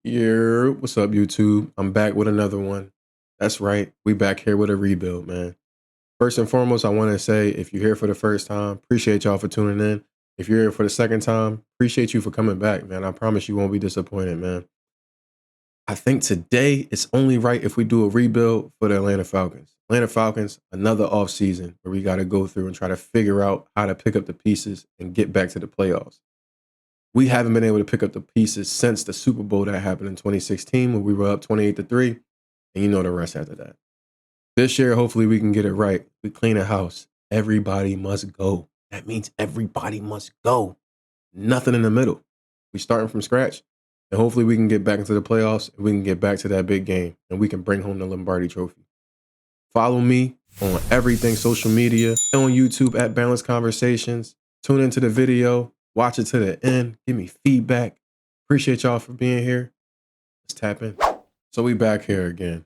Yerrrrp, what's up, YouTube? I'm back with another one. That's right, we back here with a rebuild, man. First and foremost, I want to say if you're here for the first time, appreciate y'all for tuning in. If you're here for the second time, appreciate you for coming back, man. I promise you won't be disappointed, man. I think today it's only right if we do a rebuild for the Atlanta Falcons. Atlanta Falcons, another offseason where we got to go through and try to figure out how to pick up the pieces and get back to the playoffs. We haven't been able to pick up the pieces since the Super Bowl that happened in 2016 when we were up 28-3, and you know the rest after that. This year, hopefully we can get it right. We clean a house. Everybody must go. That means everybody must go. Nothing in the middle. We starting from scratch, and hopefully we can get back into the playoffs and we can get back to that big game and we can bring home the Lombardi trophy. Follow me on everything social media and on YouTube at Boundless Conversations. Tune into the video. Watch it to the end. Give me feedback. Appreciate y'all for being here. Let's tap in. So we back here again.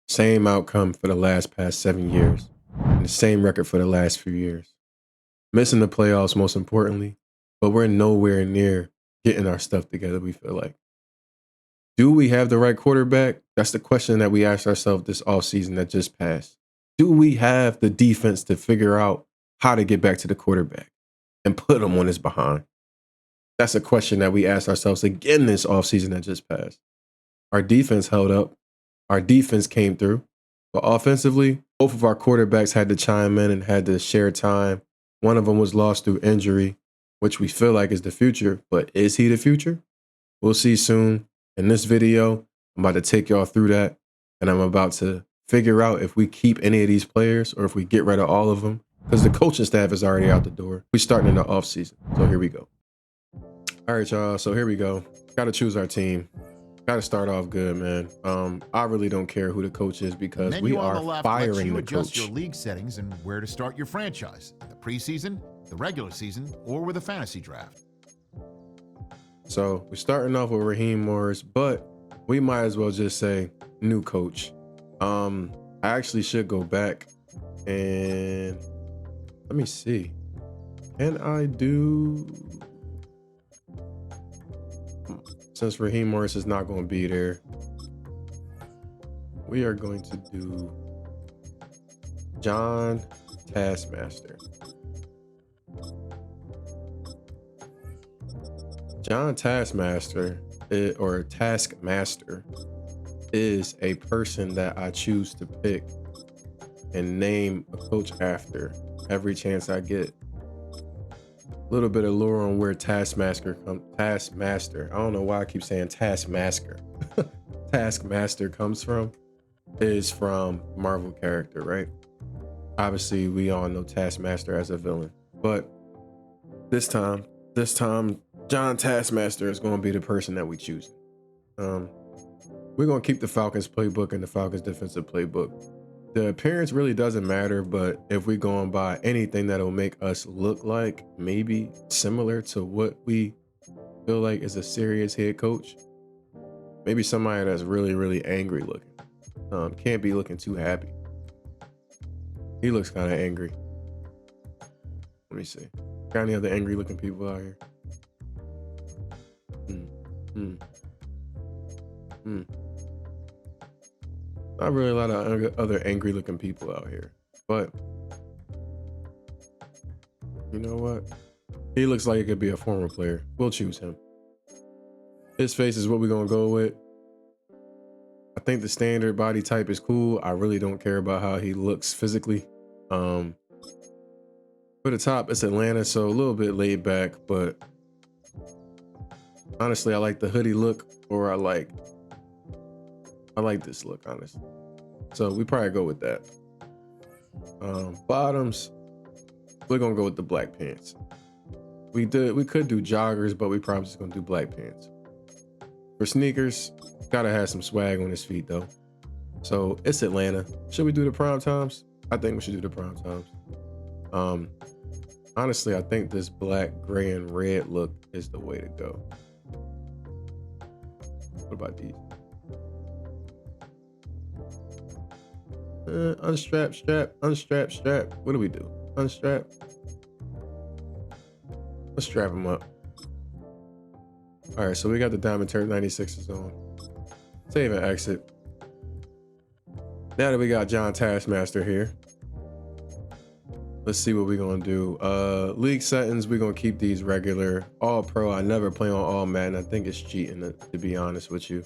Same outcome for the past 7 years. And the same record for the last few years. Missing the playoffs, most importantly. But we're nowhere near getting our stuff together, we feel like. Do we have the right quarterback? That's the question that we asked ourselves this offseason that just passed. Do we have the defense to figure out how to get back to the quarterback and put him on his behind? That's a question that we asked ourselves again this offseason that just passed. Our defense held up. Our defense came through. But offensively, both of our quarterbacks had to chime in and had to share time. One of them was lost through injury, which we feel like is the future. But is he the future? We'll see soon. In this video, I'm about to take y'all through that. And I'm about to figure out if we keep any of these players or if we get rid of all of them. Because the coaching staff is already out the door. We're starting in the offseason. So here we go. All right, y'all. So here we go. Got to choose our team. Got to start off good, man. I really don't care who the coach is because we are firing the coach. Your league settings and where to start your franchise: the preseason, the regular season, or with a fantasy draft. So we're starting off with Raheem Morris, but we might as well just say new coach. I actually should go back and let me see. Can I do? Since Raheem Morris is not going to be there, we are going to do John Taskmaster. John Taskmaster, or Taskmaster, is a person that I choose to pick and name a coach after every chance I get. A little bit of lore on where Taskmaster, I don't know why I keep saying Taskmaster. Taskmaster comes from, is from Marvel character, right? Obviously, we all know Taskmaster as a villain, but this time, John Taskmaster is going to be the person that we choose. We're going to keep the Falcons playbook and the Falcons defensive playbook. The appearance really doesn't matter, but if we're going by anything that'll make us look like maybe similar to what we feel like is a serious head coach, maybe somebody that's really, really angry looking. Can't be looking too happy. He looks kind of angry. Let me see. Got any other angry looking people out here? Not really a lot of other angry looking people out here, but you know what? He looks like he could be a former player. We'll choose him. His face is what we're going to go with. I think the standard body type is cool. I really don't care about how he looks physically. For the top, it's Atlanta, so a little bit laid back, but honestly, I like the hoodie look, or I like this look, honestly. So we probably go with that. Bottoms, we're gonna go with the black pants. We could do joggers, but we probably just gonna do black pants. For sneakers, gotta have some swag on his feet though. So it's Atlanta. Should we do the prime times? I think we should do the prime times. Honestly, I think this black, gray, and red look is the way to go. What about these? Unstrap, strap, unstrap, strap. What do we do? Unstrap. Let's strap them up. All right, so we got the Diamond Turf 96s on. Save and exit. Now that we got John Taskmaster here, let's see what we're gonna do. League settings, we're gonna keep these regular. All pro, I never play on all Madden. I think it's cheating to be honest with you.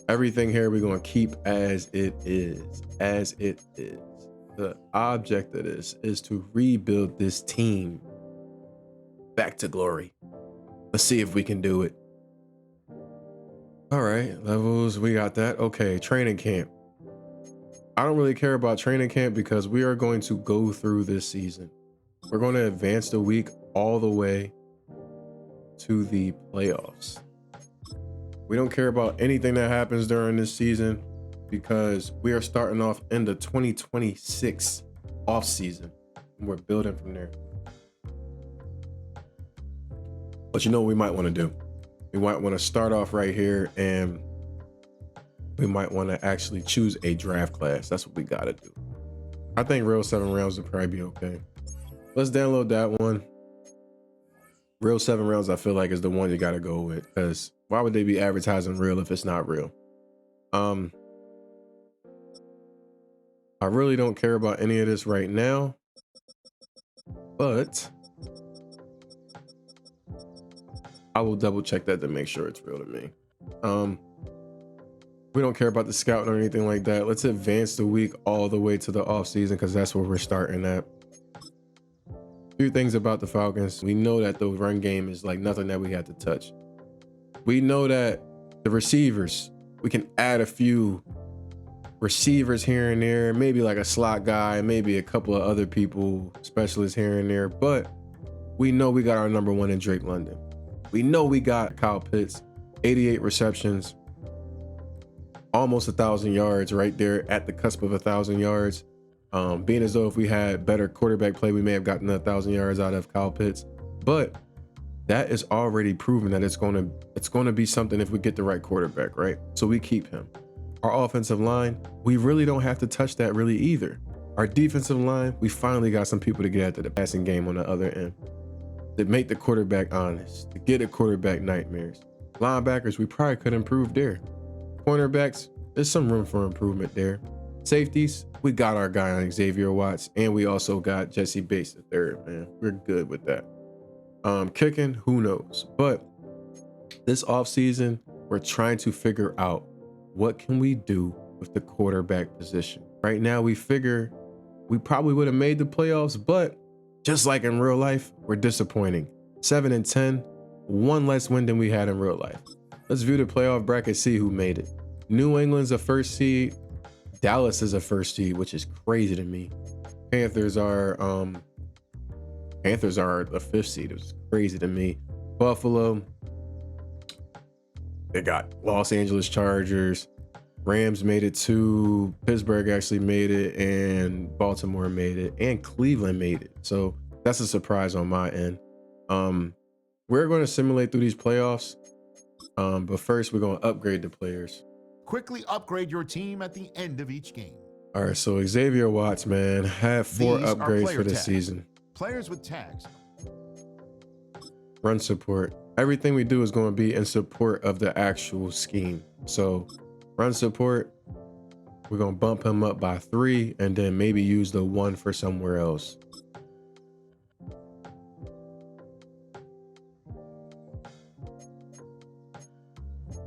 Everything here we're gonna keep as it is. As it is. The object of this is to rebuild this team back to glory. Let's see if we can do it. All right, levels, we got that. Okay, training camp. I don't really care about training camp because we are going to go through this season. We're going to advance the week all the way to the playoffs. We don't care about anything that happens during this season because we are starting off in the 2026 off season and we're building from there. But you know what we might want to do? We might want to start off right here and we might want to actually choose a draft class. That's what we got to do. I think real 7 rounds would probably be okay. Let's download that one. Real 7 rounds, I feel like, is the one you got to go with because why would they be advertising real if it's not real? I really don't care about any of this right now, but I will double check that to make sure it's real to me. We don't care about the scouting or anything like that. Let's advance the week all the way to the off season because that's where we're starting at. A few things about the Falcons. We know that the run game is like nothing that we have to touch. We know that the receivers, we can add a few receivers here and there, maybe like a slot guy, maybe a couple of other people, specialists here and there, but we know we got our number one in Drake London. We know we got Kyle Pitts, 88 receptions, almost 1,000 yards, right there at the cusp of 1,000 yards. Being as though if we had better quarterback play, we may have gotten 1,000 yards out of Kyle Pitts, but that is already proven that it's going to be something if we get the right quarterback, right? So we keep him. Our offensive line, we really don't have to touch that really either. Our defensive line, we finally got some people to get after the passing game on the other end, to make the quarterback honest, to get a quarterback nightmares. Linebackers, we probably could improve there. Cornerbacks, there's some room for improvement there. Safeties, we got our guy on Xavier Watts, and we also got Jesse Bates the third, man. We're good with that. Kicking, who knows? But this offseason, we're trying to figure out what can we do with the quarterback position. Right now, we figure we probably would have made the playoffs, but just like in real life, we're disappointing. 7-10, one less win than we had in real life. Let's view the playoff bracket, see who made it. New England's a first seed. Dallas is a first seed, which is crazy to me. Panthers are the fifth seed. It was crazy to me. Buffalo, they got Los Angeles Chargers. Rams made it too. Pittsburgh actually made it, and Baltimore made it, and Cleveland made it. So that's a surprise on my end. We're going to simulate through these playoffs, but first we're going to upgrade the players. Quickly upgrade your team at the end of each game. All right, so Xavier Watts, man, had 4 These are upgrades player for this tags. season. Players with tags. Run support. Everything we do is going to be in support of the actual scheme. So run support, we're going to bump him up by 3 and then maybe use the 1 for somewhere else.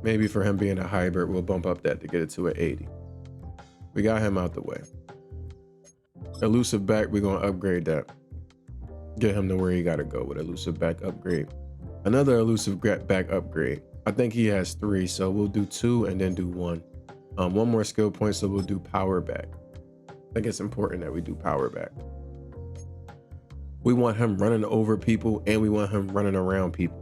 Maybe for him being a hybrid, we'll bump up that to get it to an 80. We got him out the way. Elusive back, we're going to upgrade that. Get him to where he got to go with elusive back upgrade. Another elusive back upgrade. I think he has 3, so we'll do 2 and then do 1. One more skill point, so we'll do power back. I think it's important that we do power back. We want him running over people and we want him running around people.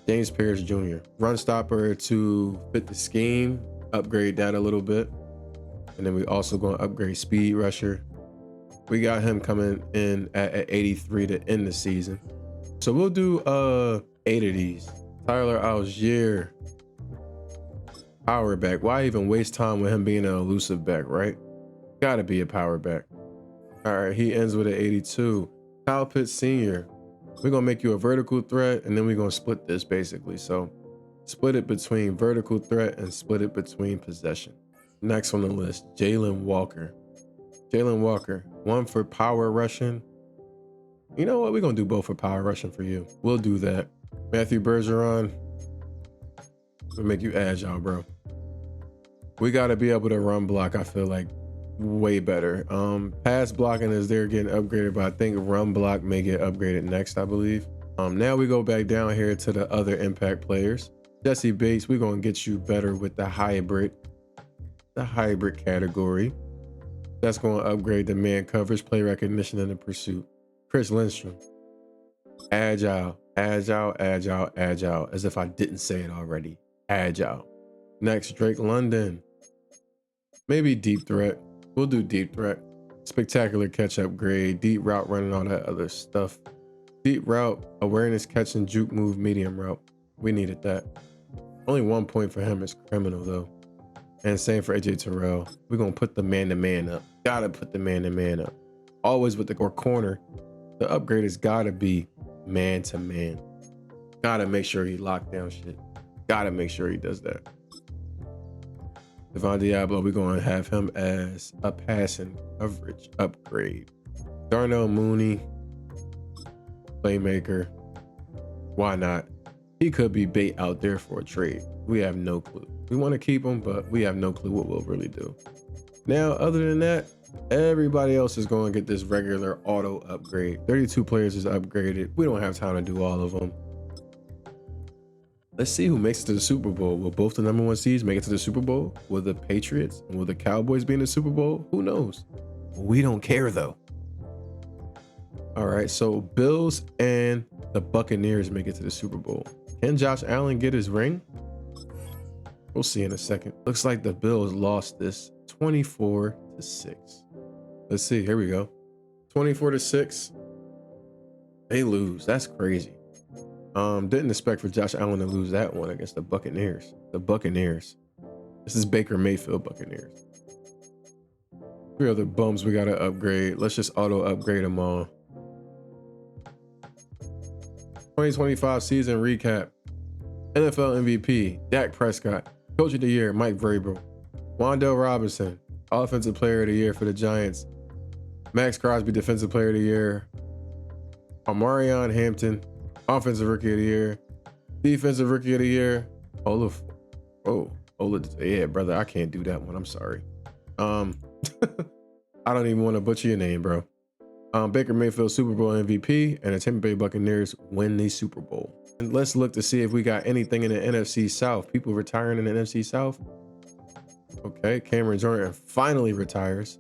James Pierce Jr. Run stopper to fit the scheme, upgrade that a little bit. And then we also going to upgrade speed rusher. We got him coming in at 83 to end the season. So we'll do 8 of these. Tyler Algier, power back. Why even waste time with him being an elusive back, right? Gotta be a power back. All right, he ends with an 82. Kyle Pitts Sr. We're gonna make you a vertical threat and then we're gonna split this basically. So Split it between vertical threat and split it between possession. Next on the list, Jalen Walker. Jalen Walker, 1 for power rushing. You know what? We're going to do both for power rushing for you. We'll do that. Matthew Bergeron, we'll make you agile, bro. We got to be able to run block, I feel like, way better. Pass blocking is there getting upgraded, but I think run block may get upgraded next, I believe. Now we go back down here to the other impact players. Jesse Bates, we're going to get you better with the hybrid category. That's going to upgrade the man coverage, play recognition, and the pursuit. Chris Lindstrom, agile, agile, agile, agile, as if I didn't say it already. Agile. Next, Drake London. Maybe deep threat. We'll do deep threat. Spectacular catch upgrade, deep route running, all that other stuff. Deep route, awareness catching, juke move, medium route. We needed that. Only 1 point for him is criminal though. And same for AJ Terrell. We're going to put the man-to-man up. Gotta put the man-to-man up. Always with the corner. The upgrade has gotta be man-to-man. Gotta make sure he locked down shit. Gotta make sure he does that. Devon Diablo, we're going to have him as a passing coverage upgrade. Darnell Mooney, playmaker. Why not? He could be bait out there for a trade. We have no clue. We want to keep him, but we have no clue what we'll really do. Now, other than that, everybody else is going to get this regular auto upgrade. 32 players is upgraded. We don't have time to do all of them. Let's see who makes it to the Super Bowl. Will both the number 1 seeds make it to the Super Bowl? Will the Patriots and will the Cowboys be in the Super Bowl? Who knows? We don't care though. All right, so Bills and the Buccaneers make it to the Super Bowl. Can Josh Allen get his ring? We'll see in a second. Looks like the Bills lost this 24-6. Let's see, here we go. 24-6. They lose, that's crazy. Didn't expect for Josh Allen to lose that one against the Buccaneers. The Buccaneers. This is Baker Mayfield Buccaneers. 3 other bums we gotta upgrade. Let's just auto upgrade them all. 2025 season recap. NFL MVP, Dak Prescott. Coach of the Year, Mike Vrabel. Wan'Dale Robinson, Offensive Player of the Year for the Giants. Max Crosby, Defensive Player of the Year. Amarion Hampton, Offensive Rookie of the Year. Defensive Rookie of the Year. Yeah, brother, I can't do that one. I'm sorry. I don't even want to butcher your name, bro. Baker Mayfield, Super Bowl MVP, and the Tampa Bay Buccaneers win the Super Bowl. And let's look to see if we got anything in the NFC South. People retiring in the NFC South. Okay, Cameron Jordan finally retires.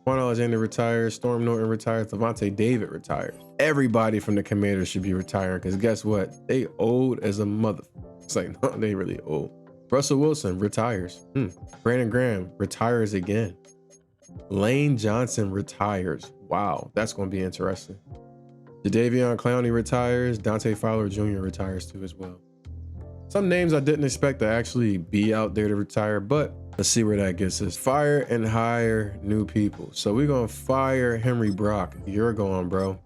Quan Alexander retires. Storm Norton retires. Levante David retires. Everybody from the Commanders should be retiring because guess what? They old as a mother. It's like, no, they really old. Russell Wilson retires. Brandon Graham retires again. Lane Johnson retires. Wow, that's going to be interesting. Jadeveon Clowney retires. Dante Fowler Jr. retires too as well. Some names I didn't expect to actually be out there to retire, but let's see where that gets us. Fire and hire new people. So we're going to fire Henry Brock. You're going, bro.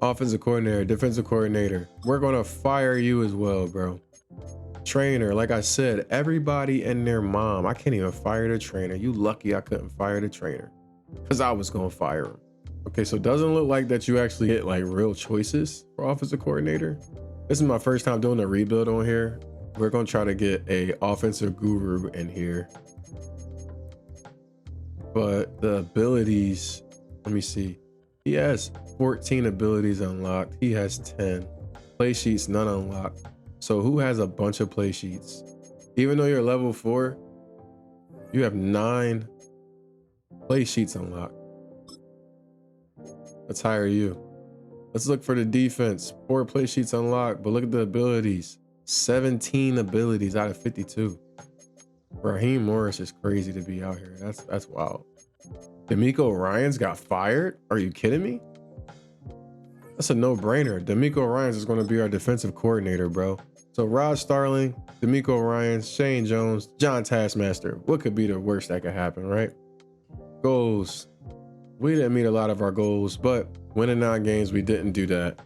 Offensive coordinator, defensive coordinator. We're going to fire you as well, bro. Trainer, like I said, everybody and their mom. I can't even fire the trainer. You lucky I couldn't fire the trainer because I was going to fire him. Okay, so it doesn't look like that you actually get like real choices for offensive coordinator. This is my first time doing a rebuild on here. We're going to try to get a offensive guru in here. But the abilities, let me see. He has 14 abilities unlocked. He has 10. Play sheets, none unlocked. So who has a bunch of play sheets? Even though you're level 4, you have 9 play sheets unlocked. Let's hire you. Let's look for the defense. 4 play sheets unlocked, but look at the abilities. 17 abilities out of 52. Raheem Morris is crazy to be out here. That's wild. D'Amico Ryans got fired? Are you kidding me? That's a no-brainer. D'Amico Ryans is going to be our defensive coordinator, bro. So Rod Starling, D'Amico Ryans, Shane Jones, John Taskmaster. What could be the worst that could happen, right? Goals. We didn't meet a lot of our goals, but winning 9 games, we didn't do that.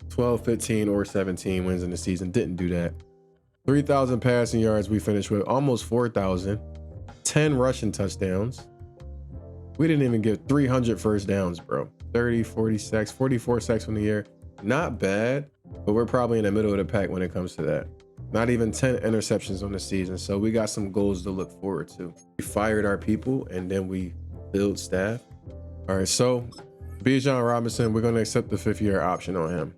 12, 15, or 17 wins in the season, didn't do that. 3,000 passing yards we finished with, almost 4,000. 10 rushing touchdowns. We didn't even get 300 first downs, bro. 30, 40 sacks, 44 sacks from the year. Not bad, but we're probably in the middle of the pack when it comes to that. Not even 10 interceptions on the season, so we got some goals to look forward to. We fired our people, and then we build staff. All right, so Bijan Robinson, we're going to accept the 5th-year option on him.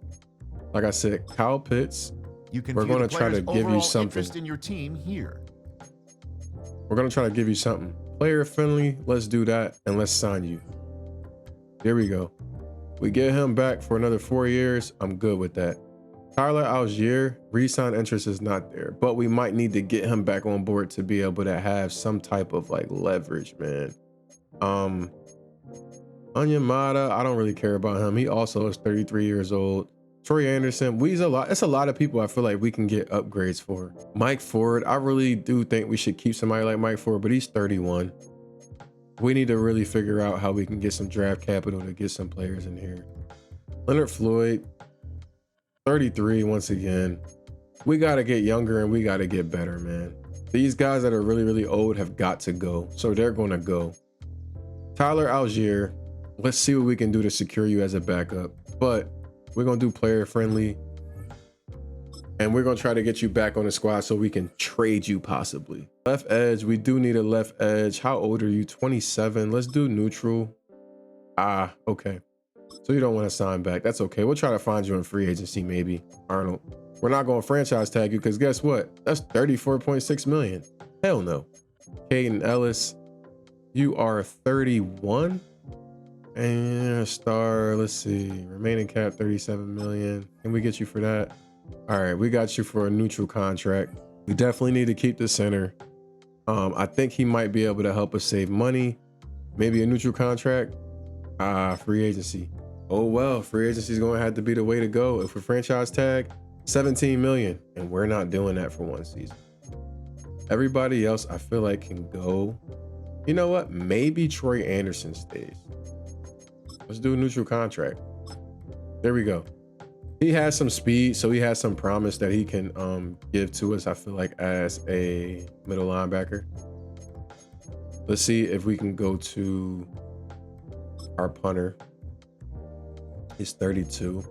Like I said, Kyle Pitts, we're going to try to give you something. In your team here. We're going to try to give you something. Player friendly, let's do that, and let's sign you. Here we go. We get him back for another 4 years. I'm good with that. Tyler Algier, re-sign interest is not there, but we might need to get him back on board to be able to have some type of like leverage, man. Onyemata, I don't really care about him. He also is 33 years old. Troy Anderson, it's a lot of people I feel like we can get upgrades for. Mike Ford, I really do think we should keep somebody like Mike Ford, but he's 31. We need to really figure out how we can get some draft capital to get some players in here. Leonard Floyd, 33 once again. We got to get younger and we got to get better, man. These guys that are really, really old have got to go, so they're going to go. Tyler Algier, let's see what we can do to secure you as a backup, but we're going to do player friendly, and we're going to try to get you back on the squad so we can trade you possibly. Left edge, we do need a left edge. How old are you? 27. Let's do neutral. Okay. So you don't want to sign back. That's okay. We'll try to find you in free agency, maybe. Arnold. We're not going to franchise tag you because guess what? That's 34.6 million. Hell no. Caden Ellis, you are 31. And star, let's see, remaining cap 37 million. Can we get you for that? All right, we got you for a neutral contract. We definitely need to keep the center. I think he might be able to help us save money. Maybe a neutral contract. Free agency. Oh well, free agency is going to have to be the way to go. If we franchise tag, 17 million, and we're not doing that for one season. Everybody else I feel like can go. You know what? Maybe Troy Anderson stays. Let's do a neutral contract. There we go. He has some speed, so he has some promise that he can give to us, I feel like, as a middle linebacker. Let's see if we can go to our punter. He's 32.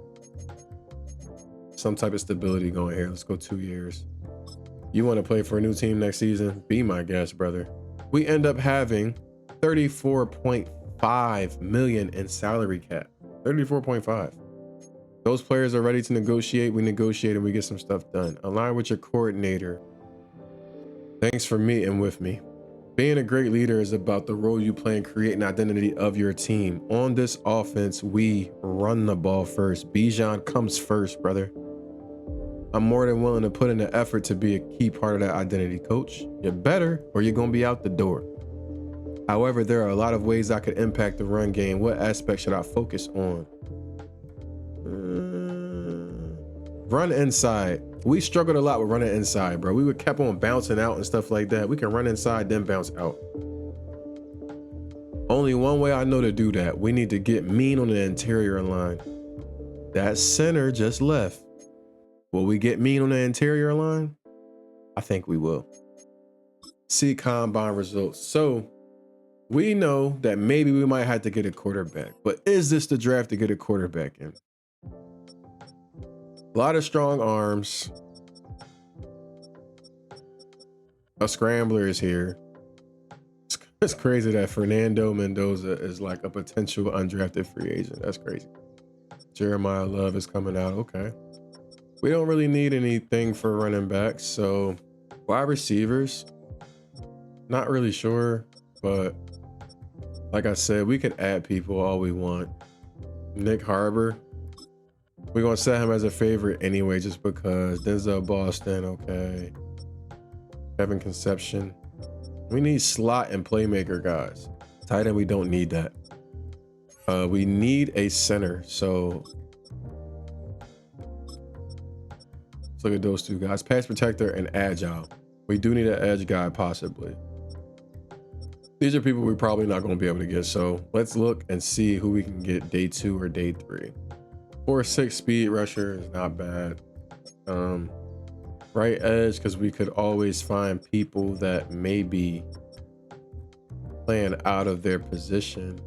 Some type of stability going here. Let's go 2 years. You want to play for a new team next season? Be my guest, brother. We end up having 34.5 million in salary cap. 34.5. Those players are ready to negotiate. We negotiate and we get some stuff done. Align with your coordinator. Thanks for meeting with me. Being a great leader is about the role you play in creating identity of your team. On this offense, we run the ball first. Bijan comes first, brother. I'm more than willing to put in the effort to be a key part of that identity, coach. You're better or you're going to be out the door. However, there are a lot of ways I could impact the run game. What aspect should I focus on? Run inside. We struggled a lot with running inside, bro. We would kept on bouncing out and stuff like that. We can run inside, then bounce out. Only one way I know to do that. We need to get mean on the interior line. That center just left. Will we get mean on the interior line? I think we will. See combine results. So we know that maybe we might have to get a quarterback, but is this the draft to get a quarterback in? A lot of strong arms. A scrambler is here. It's crazy that Fernando Mendoza is like a potential undrafted free agent. That's crazy. Jeremiah Love is coming out. Okay. We don't really need anything for running backs. So wide receivers, not really sure, but like I said, we could add people all we want. Nick Harbor. We're going to set him as a favorite anyway, just because. Denzel Boston, okay. Kevin Conception. We need slot and playmaker guys. Tight end, we don't need that. We need a center, so let's look at those two guys. Pass protector and agile. We do need an edge guy, possibly. These are people we're probably not going to be able to get, so let's look and see who we can get day 2 or day 3. 4.6 speed rusher is not bad. Right edge, because we could always find people that may be playing out of their position.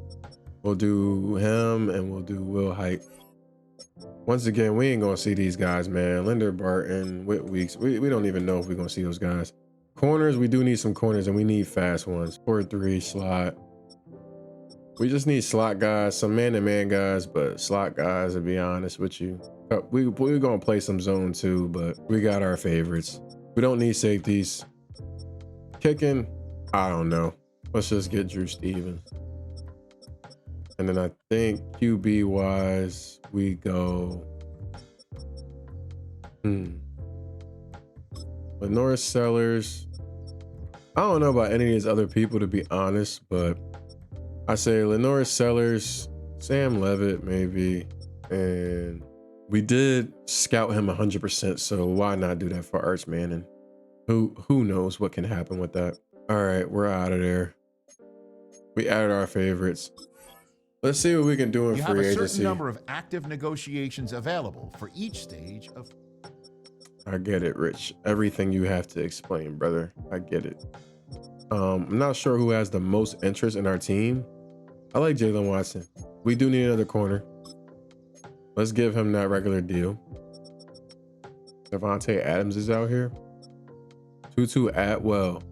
We'll do him and we'll do Will Height. Once again, we ain't gonna see these guys, man. Linder Barton, Whit Weeks. We don't even know if we're gonna see those guys. Corners, we do need some corners and we need fast ones. 4-3 slot. We just need slot guys, some man-to-man guys, but slot guys, to be honest with you. We're gonna play some zone too, but we got our favorites. We don't need safeties. Kicking, I don't know. Let's just get Drew Stevens. And then I think QB wise, we go. Lenore Sellers. I don't know about any of these other people, to be honest, but I say Lenore Sellers, Sam Levitt, maybe. And we did scout him 100%, so why not do that for Arch Manning? Who knows what can happen with that? All right, we're out of there. We added our favorites. Let's see what we can do in You have free a certain agency. number of active negotiations available for each stage of. I get it, Rich. Everything you have to explain, brother. I get it. I'm not sure who has the most interest in our team. I like Jalen Watson. We do need another corner. Let's give him that regular deal. Devontae Adams is out here. Tutu Atwell.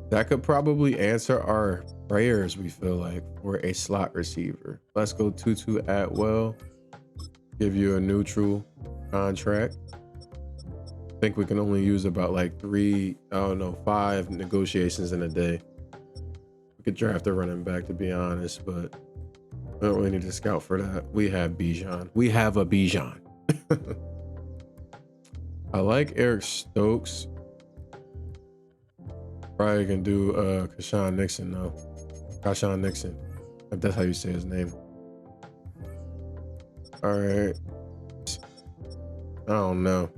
That could probably answer our prayers, we feel like, for a slot receiver. Let's go Tutu Atwell. Give you a neutral contract. I think we can only use about like 5 negotiations in a day. We could draft a running back, to be honest, but we don't really need to scout for that. We have Bijan. We have a Bijan. I like Eric Stokes. Probably can do Kashawn Nixon though. Kashawn Nixon, if that's how you say his name. All right. I don't know.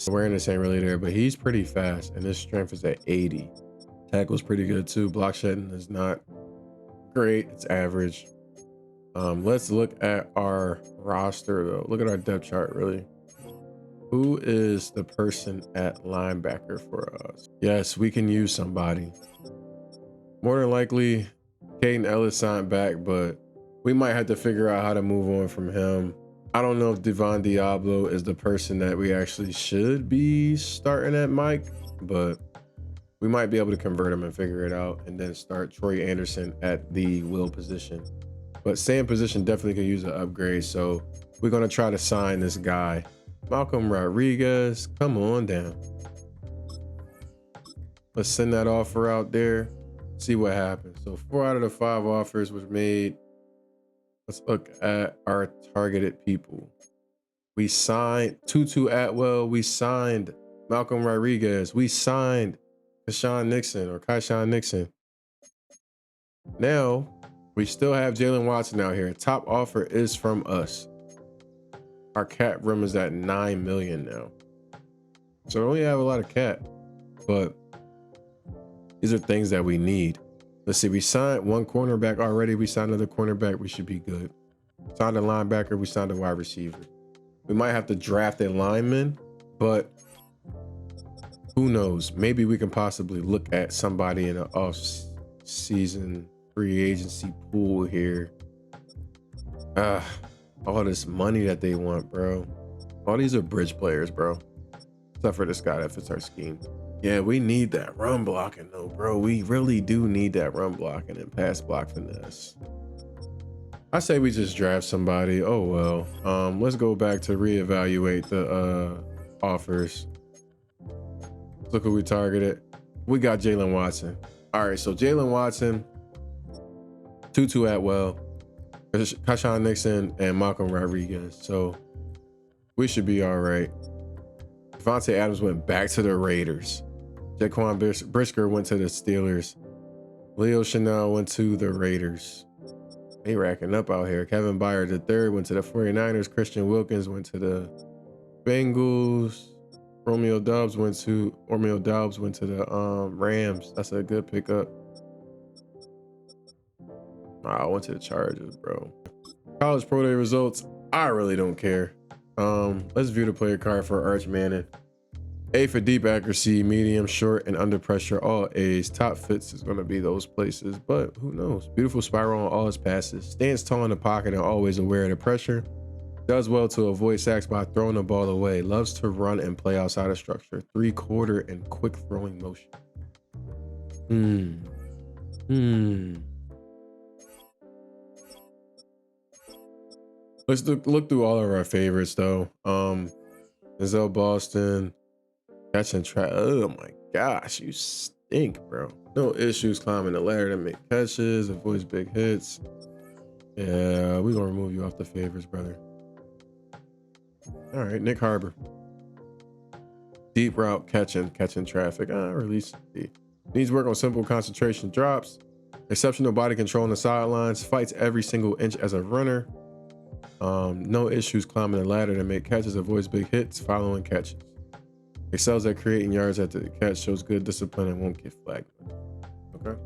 Awareness ain't really there, but he's pretty fast, and his strength is at 80. Tackle's pretty good too. Block shedding is not great. It's average. Let's look at our roster though. Look at our depth chart really. Who is the person at linebacker for us? Yes, we can use somebody. More than likely, Caden Ellis signed back, but we might have to figure out how to move on from him. I don't know if Devon Diablo is the person that we actually should be starting at Mike, but we might be able to convert him and figure it out and then start Troy Anderson at the will position. But same position definitely could use an upgrade, so we're going to try to sign this guy. Malcolm Rodriguez, come on down. Let's send that offer out there, see what happens. So 4 out of the 5 offers was made. Let's look at our targeted people. We signed Tutu Atwell. We signed Malcolm Rodriguez. We signed Kashawn Nixon. Now, we still have Jalen Watson out here. Top offer is from us. Our cap room is at $9 million now. So we only have a lot of cap, but these are things that we need. Let's see, we signed 1 cornerback already. We signed another cornerback. We should be good. Signed a linebacker. We signed a wide receiver. We might have to draft a lineman, but who knows? Maybe we can possibly look at somebody in an off-season free agency pool here. All this money that they want, bro. All these are bridge players, bro. Except for this guy that fits our scheme. Yeah, we need that run blocking though, bro. We really do need that run blocking and pass block finesse. I say we just draft somebody. Oh well. Let's go back to reevaluate the offers. Look who we targeted. We got Jalen Watson. All right, so Jalen Watson, Tutu Atwell, Kashawn Nixon, and Malcolm Rodriguez. So we should be all right. Devontae Adams went back to the Raiders. Jaquan Brisker went to the Steelers. Leo Chanel went to the Raiders. They racking up out here. Kevin Byard III went to the 49ers. Christian Wilkins went to the Bengals. Romeo Dobbs went to the Rams. That's a good pickup. I went to the Chargers, bro. College Pro Day results, I really don't care. Let's view the player card for Arch Manning. A for deep accuracy, medium, short, and under pressure, all A's. Top fits is going to be those places, but who knows? Beautiful spiral on all his passes. Stands tall in the pocket and always aware of the pressure. Does well to avoid sacks by throwing the ball away. Loves to run and play outside of structure. 3/4 and quick throwing motion. Let's look through all of our favorites though. Denzel Boston, catch and try. Oh my gosh, you stink, bro. No issues climbing the ladder to make catches, avoids big hits. Yeah, we're gonna remove you off the favorites, brother. All right, Nick Harbor. Deep route catching traffic. Release D. Needs work on simple concentration drops. Exceptional body control on the sidelines. Fights every single inch as a runner. No issues climbing the ladder to make catches. Avoids big hits following catches. Excels at creating yards after the catch. Shows good discipline and won't get flagged. Okay.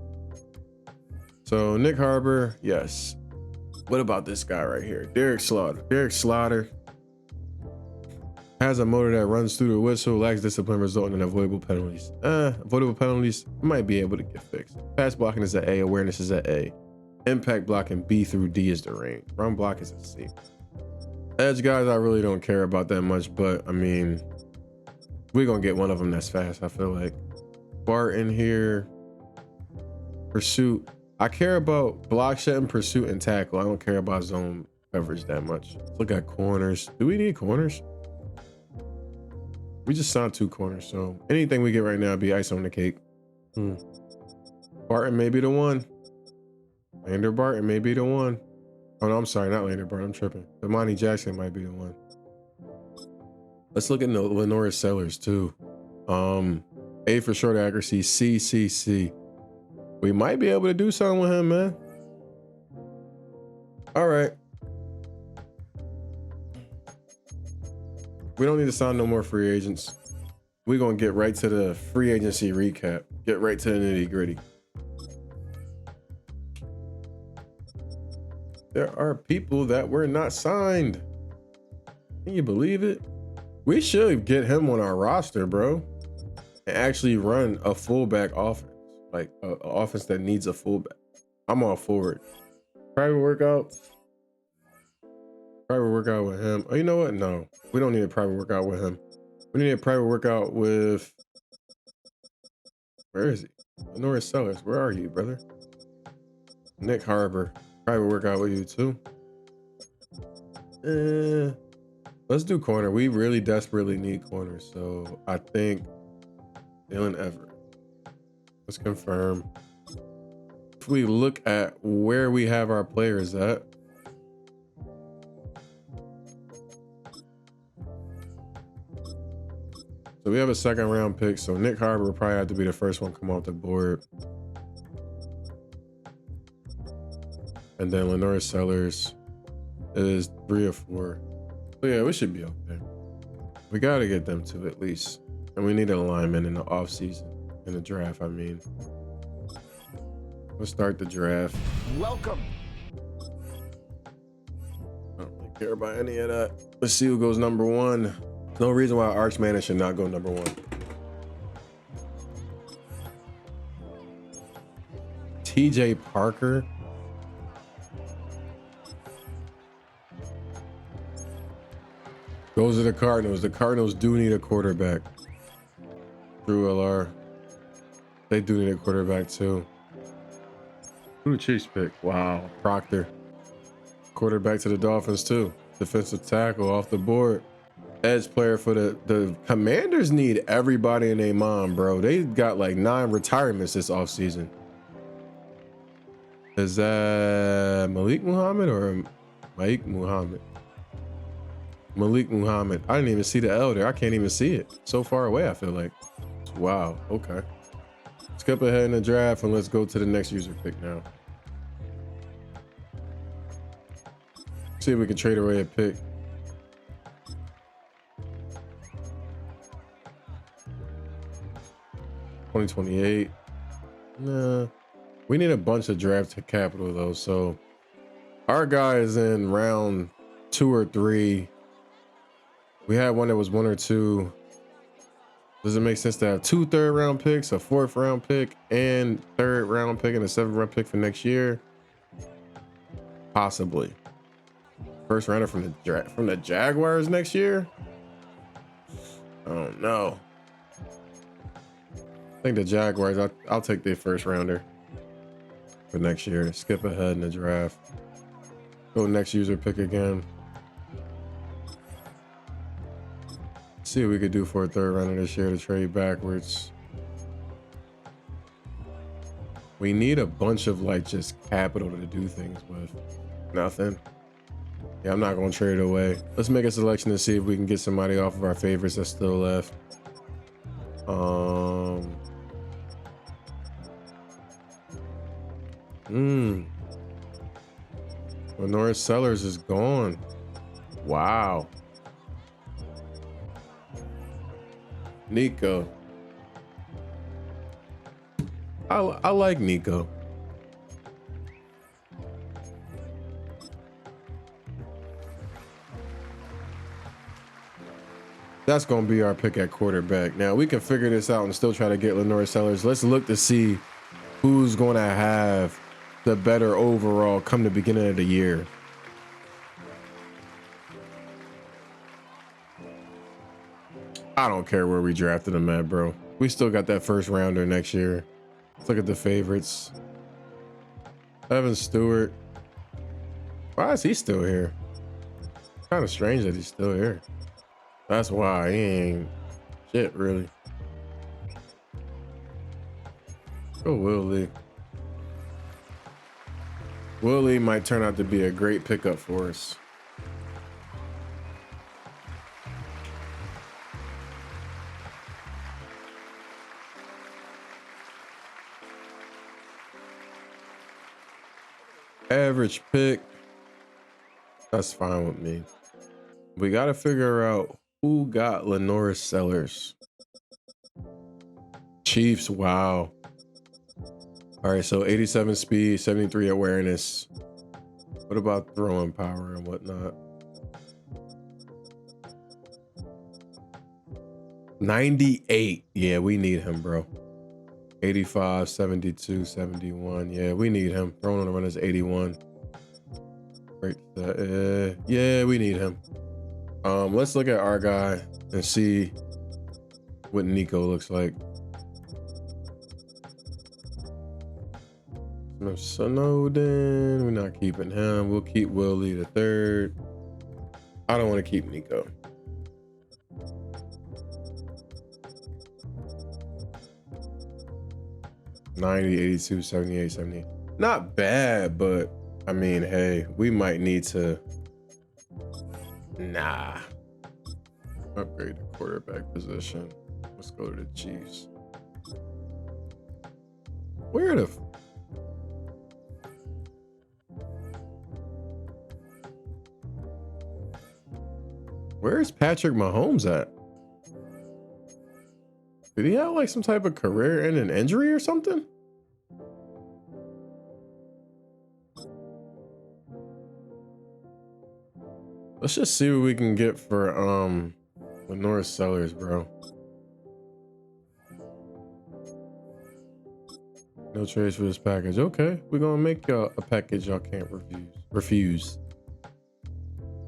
So Nick Harbor, yes. What about this guy right here? Derek Slaughter. Derek Slaughter has a motor that runs through the whistle, lacks discipline, resulting in avoidable penalties. Avoidable penalties might be able to get fixed. Pass blocking is an A, awareness is an A. Impact blocking B through D is the range. Run block is a C. Edge guys, I really don't care about that much, but I mean, we're gonna get one of them that's fast, I feel like. Barton here. Pursuit. I care about block shedding, pursuit, and tackle. I don't care about zone coverage that much. Let's look at corners. Do we need corners? We just signed 2 corners, so anything we get right now would be ice on the cake. Barton may be the one. Lander Barton may be the one. Oh no, I'm sorry, not Lander Barton. I'm tripping. Damani Jackson might be the one. Let's look at the Lenora Sellers too. A for short accuracy, C. We might be able to do something with him, man. All right. We don't need to sign no more free agents. We're gonna get right to the free agency recap. Get right to the nitty gritty. There are people that were not signed. Can you believe it? We should get him on our roster, bro, and actually run a fullback offense, like an offense that needs a fullback. I'm all for it. Private workout with him. Oh, you know what? No, we don't need a private workout with him. We need a private workout with, where is he? Lenora Sellers, where are you, brother? Nick Harbor. Private workout with you too. Let's do corner. We really desperately need corners. So I think Dylan Everett. Let's confirm. If we look at where we have our players at, so we have a 2nd round pick. So Nick Harbor will probably have to be the first one to come off the board. And then Lenora Sellers is 3 or 4. So yeah, we should be okay. We got to get them 2 at least. And we need an alignment in the off season, in the draft, I mean. Let's start the draft. Welcome. I don't really care about any of that. Let's see who goes number 1. No reason why Arch Manning should not go number 1. TJ Parker. Goes to the Cardinals. The Cardinals do need a quarterback. Drew LR. They do need a quarterback too. Who the Chiefs pick? Wow. Proctor. Quarterback to the Dolphins too. Defensive tackle off the board. Edge player for the Commanders need everybody and their mom, bro. They got like 9 retirements this offseason. Is that Malik Muhammad or Mike Muhammad? Malik Muhammad. I didn't even see the L there. I can't even see it. So far away, I feel like. Wow. Okay. Skip ahead in the draft and let's go to the next user pick now. See if we can trade away a pick. $2028. Nah. We need a bunch of draft capital though. So our guy is in round 2 or 3. We had one that was 1 or 2. Does it make sense to have 2 third-round picks, a 4th-round pick, and 3rd-round pick and a 7th-round pick for next year? Possibly. First rounder from the Jaguars next year? I don't know. I think the Jaguars, I'll take their first rounder for next year. Skip ahead in the draft. Go next user pick again. See what we could do for a 3rd rounder this year to trade backwards. We need a bunch of like just capital to do things with. Nothing. Yeah, I'm not gonna trade it away. Let's make a selection to see if we can get somebody off of our favorites that's still left. Lenore Sellers is gone. Wow. Nico. I like Nico. That's going to be our pick at quarterback. Now we can figure this out and still try to get Lenore Sellers. Let's look to see who's going to have the better overall come the beginning of the year. I don't care where we drafted him at, bro. We still got that first rounder next year. Let's look at the favorites. Evan Stewart. Why is he still here? Kind of strange that he's still here. That's why he ain't shit, really. Go Will Lee. Will Lee might turn out to be a great pickup for us. Average pick. That's fine with me. We got to figure out who got Lenore Sellers. Chiefs. Wow. All right. So 87 speed, 73 awareness. What about throwing power and whatnot? 98. Yeah, we need him, bro. 85, 72, 71. Yeah, we need him. Throwing on the run is 81. Right. Yeah, we need him. Let's look at our guy and see what Nico looks like. No Snowden. We're not keeping him. We'll keep Willie the 3rd. I don't want to keep Nico. $90, $82, $78, $78. Not bad, but I mean, hey, we might need to. Nah. Upgrade the quarterback position. Let's go to the Chiefs. Where the Where's Patrick Mahomes at? Did he have like some type of career and an injury or something? Let's just see what we can get for Lenore Sellers, bro. No trades for this package. Okay, we're gonna make y'all a package y'all can't refuse.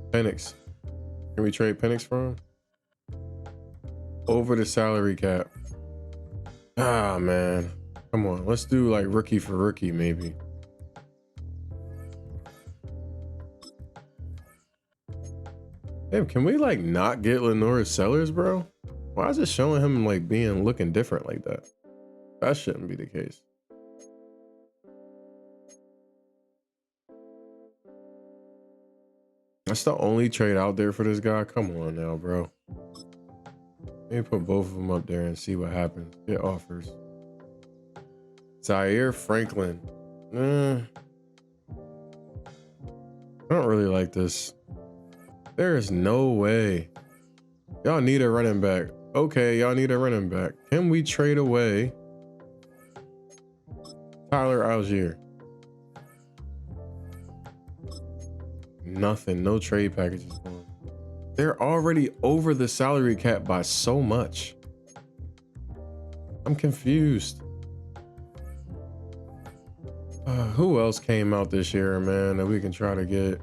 Penix. Can we trade Penix for him? Over the salary cap. Ah, man. Come on, let's do like rookie for rookie, maybe. Damn, can we like not get Lenore Sellers, bro? Why is it showing him like looking different like that? That shouldn't be the case. That's the only trade out there for this guy. Come on now, bro. Maybe put both of them up there and see what happens. Get offers. Zaire Franklin. I don't really like this. There is no way. Y'all need a running back. Okay, y'all need a running back. Can we trade away Tyler Algier? Nothing. No trade packages for him. They're already over the salary cap by so much. I'm confused. Who else came out this year, man, that we can try to get?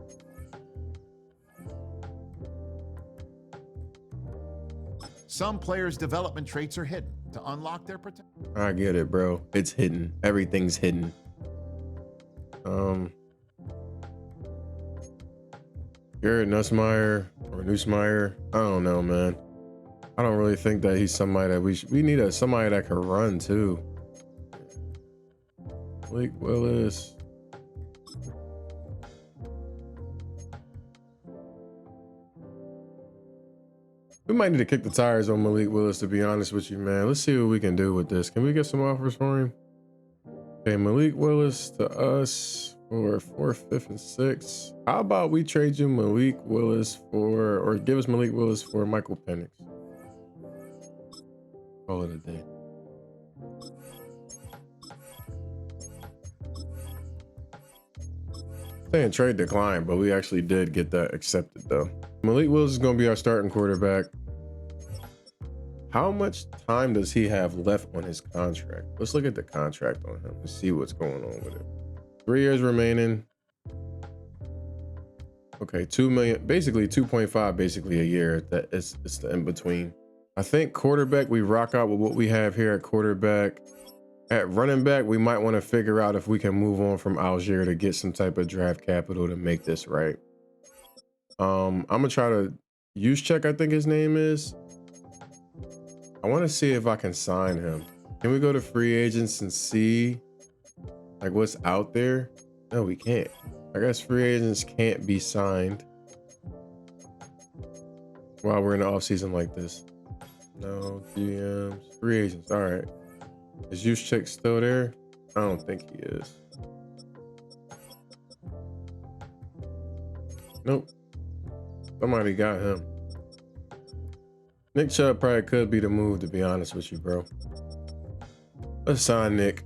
Some players' development traits are hidden to unlock their potential. I get it, bro. It's hidden. Everything's hidden. Garrett Nussmeier or Nussmeier. I don't know, man. I don't really think that he's somebody that we need somebody that can run too. Malik Willis. We might need to kick the tires on Malik Willis, to be honest with you, man. Let's see what we can do with this. Can we get some offers for him? Okay, Malik Willis to us for 4th, 5th, and 6th. How about we trade you Malik Willis for, or give us Malik Willis for Michael Penix? Call it a day. Saying trade decline, but we actually did get that accepted though. Malik Willis is going to be our starting quarterback. How much time does he have left on his contract? Let's look at the contract on him and see what's going on with it. 3 years remaining. Okay, 2 million, basically 2.5, basically a year. That it's the in between. I think quarterback, we rock out with what we have here at quarterback. At running back, we might want to figure out if we can move on from Algier to get some type of draft capital to make this right. I'm gonna try to use check, I think his name is. I want to see if I can sign him. Can we go to free agents and see like what's out there? No, we can't. I guess free agents can't be signed while we're in the off season like this. No GMs, free agents. All right. Is Juszczyk still there? I don't think he is. Nope. Somebody got him. Nick Chubb probably could be the move, to be honest with you, bro. Let's sign Nick.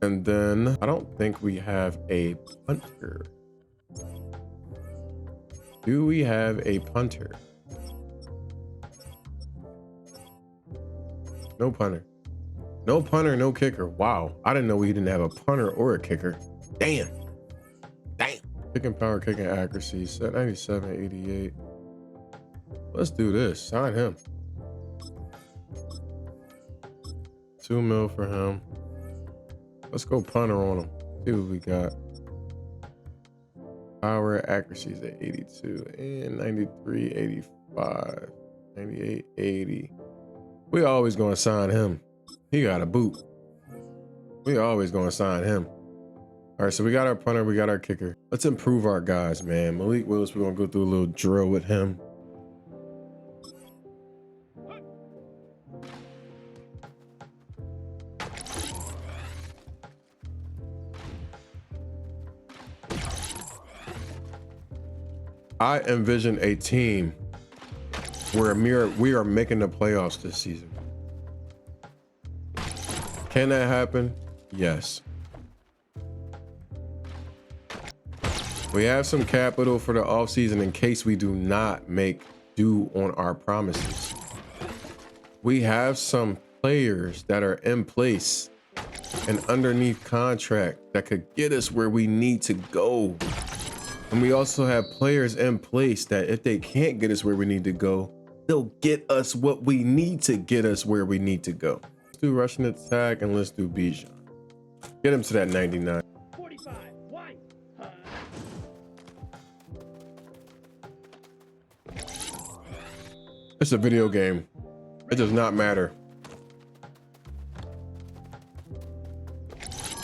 And then I don't think we have a punter. Do we have a punter? No punter. No punter, no kicker. Wow. I didn't know we didn't have a punter or a kicker. Damn. Damn. Kicking power, kicking accuracy. Set 97, 88. Let's do this. Sign him. 2 mil for him. Let's go punter on him. See what we got. Power, accuracy is at 82 and 93, 85, 98, 80. We always gonna sign him. He got a boot. We always gonna sign him. All right, so we got our punter, we got our kicker. Let's improve our guys, man. Malik Willis, we're gonna go through a little drill with him. I envision a team where we are making the playoffs this season. Can that happen? Yes. We have some capital for the offseason in case we do not make due on our promises. We have some players that are in place and underneath contract that could get us where we need to go. And we also have players in place that if they can't get us where we need to go, they'll get us what we need to get us where we need to go. Let's do rushing attack and let's do Bijan. Get him to that 99. 45, white. It's a video game. It does not matter.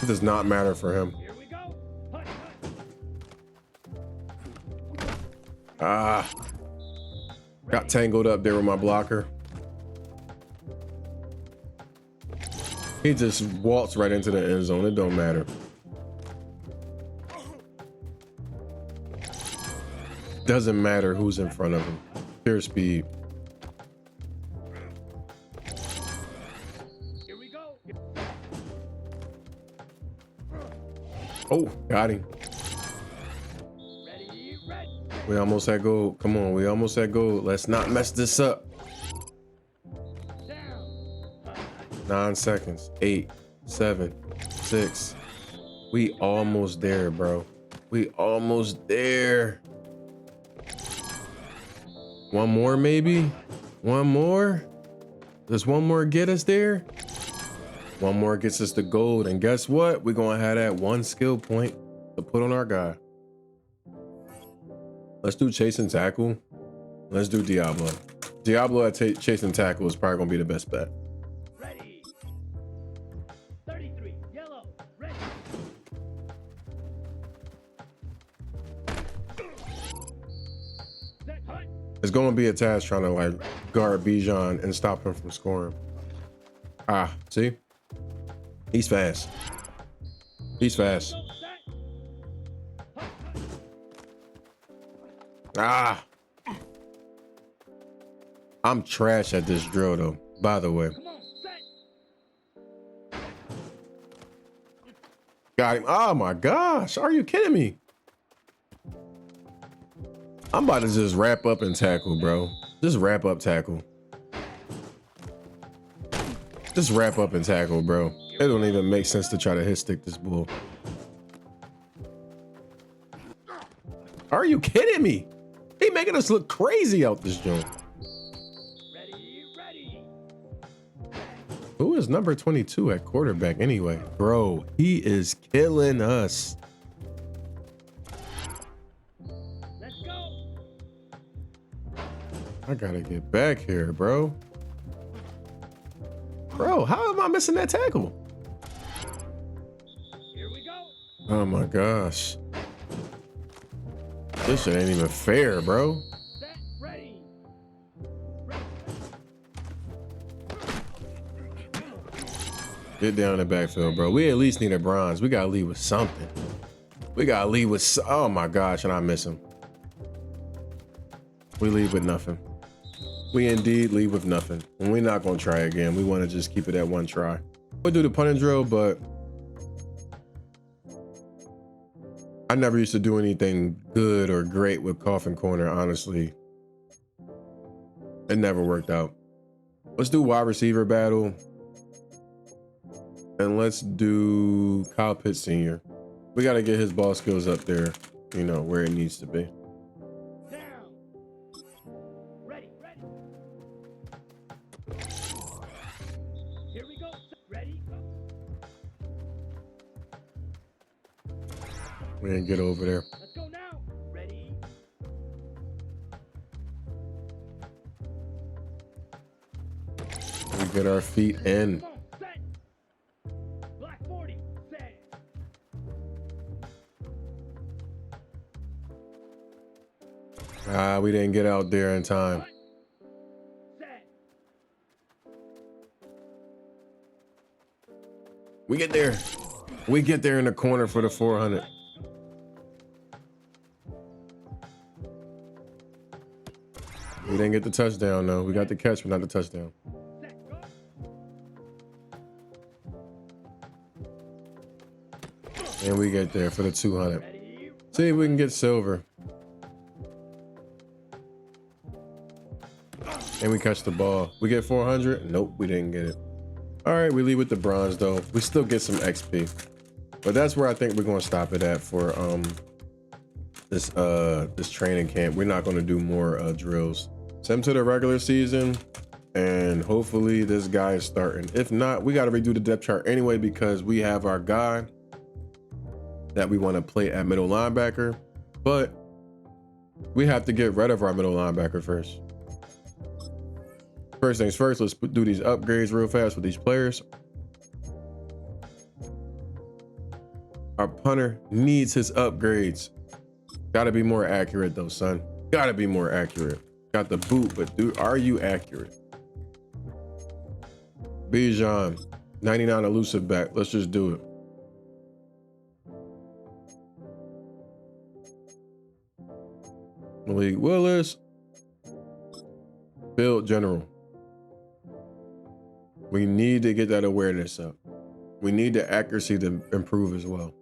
It does not matter for him. Here we go. Ah. Got tangled up there with my blocker. He just waltzed right into the end zone. It don't matter. Doesn't matter who's in front of him. Pure speed. Here we go. Oh, got him. Ready, ready. We almost at goal. Come on, we almost at goal. Let's not mess this up. Down. 9 seconds. 8, 7, 6. We almost there, bro. We almost there. One more, maybe? One more? Does one more get us there? One more gets us the gold. And guess what? We're going to have that one skill point to put on our guy. Let's do chase and tackle. Let's do Diablo. Diablo at chase and tackle is probably going to be the best bet. Ready. 33. Yellow. Ready. Set. Hunt. It's going to be a task trying to like guard Bijan and stop him from scoring. Ah, see? He's fast. He's fast. Go. Set. Hunt. Hunt. Ah. I'm trash at this drill though, by the way. Come on. Set. Got him. Oh my gosh. Are you kidding me? I'm about to just wrap up and tackle, bro. Just wrap up tackle. Just wrap up and tackle, bro. It don't even make sense to try to hit stick this bull. Are you kidding me? He making us look crazy out this joint. Ready. Ready. Who is number 22 at quarterback anyway? Bro, he is killing us. Let's go. I gotta get back here, bro. Bro, how am I missing that tackle? Here we go. Oh my gosh. This shit ain't even fair, bro. Set. Ready. Get down in the backfield, bro. We at least need a bronze. We gotta lead with something. We gotta lead with, oh my gosh, and I miss him. We leave with nothing. We indeed leave with nothing. And we're not gonna try again. We wanna just keep it at one try. We'll do the punting drill, but I never used to do anything good or great with coffin corner, honestly. It never worked out. Let's do wide receiver battle. And let's do Kyle Pitts Sr. We got to get his ball skills up there, you know, where it needs to be. Down. Ready. Ready. Here we go. Ready. Go. We didn't get over there. Let's go now. Ready. We get our feet in. Come on. Set. Black 40. Set. Ah, we didn't get out there in time. Hunt. Set. We get there. We get there in the corner for the 400. We didn't get the touchdown, though. We got the catch, but not the touchdown. Set. Go. And we get there for the 200. Ready. See if we can get silver. And we catch the ball. We get 400. Nope, we didn't get it. All right, we leave with the bronze though. We still get some XP, but that's where I think we're gonna stop it at for this training camp. We're not gonna do more drills. Send him to the regular season, and hopefully this guy is starting. If not, we got to redo the depth chart anyway because we have our guy that we want to play at middle linebacker, but we have to get rid of our middle linebacker first. First things first, let's do these upgrades real fast with these players. Our punter needs his upgrades. Got to be more accurate though, son. Got to be more accurate. Got the boot, but dude, are you accurate? Bijan, 99 elusive back. Let's just do it. Malik Willis, field general. We need to get that awareness up. We need the accuracy to improve as well.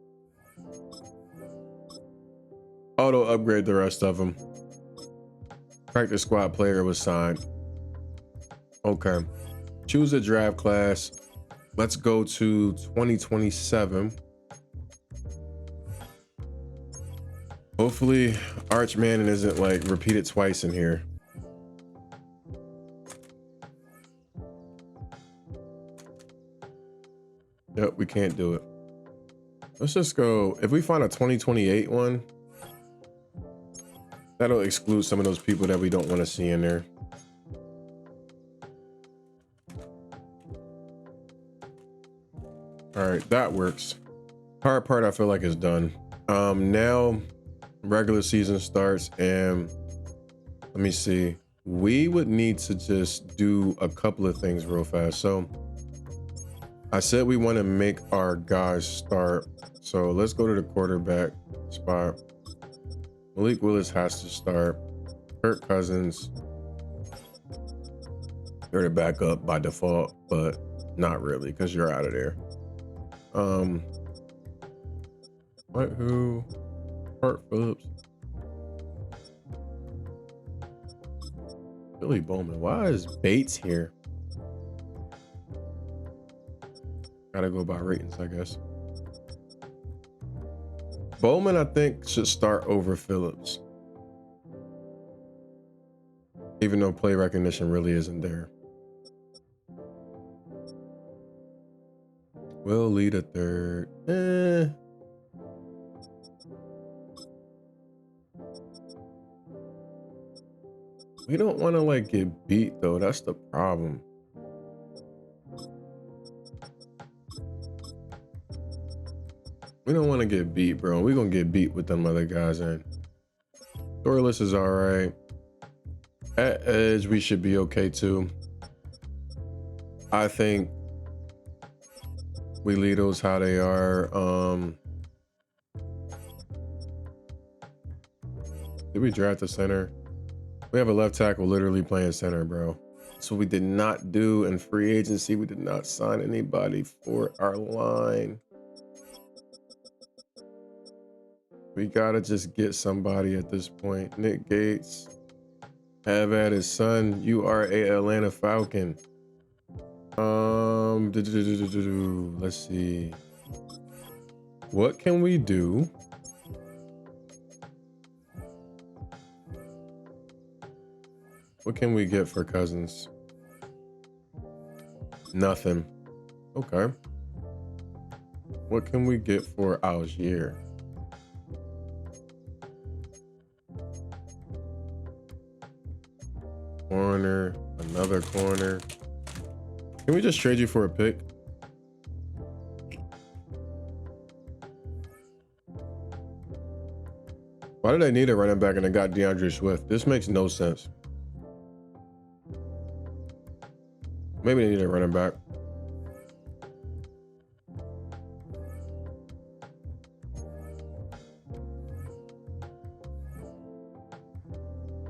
auto upgrade the rest of them. Practice squad player was signed. Okay. Choose a draft class. Let's go to 2027. Hopefully Arch Manning isn't like repeated twice in here. Yep, we can't do it. Let's just go. If we find a 2028 one, that'll exclude some of those people that we don't want to see in there. All right, that works. Hard part I feel like is done. Now regular season starts, and let me see. We would need to just do a couple of things real fast. So I said we want to make our guys start. So let's go to the quarterback spot. Malik Willis has to start. Kirk Cousins, you're the backup by default, but not really because you're out of there. What? Who? Hart Phillips. Billy Bowman. Why is Bates here? Gotta go by ratings, I guess. Bowman, I think, should start over Phillips, even though play recognition really isn't there. Will lead a third. We don't want to like get beat though. That's the problem. We don't want to get beat, bro. We're gonna get beat with them other guys in. Thorless is all right. At edge, we should be okay too. I think we leave those how they are. Did we draft a center? We have a left tackle literally playing center, bro. So we did not do in free agency. We did not sign anybody for our line. We gotta just get somebody at this point. Nick Gates, have at his son. You are a Atlanta Falcon. Let's see. What can we do? What can we get for Cousins? Nothing. Okay. What can we get for Algier? Corner, another corner. Can we just trade you for a pick? Why did they need a running back and they got DeAndre Swift? This makes no sense. Maybe they need a running back.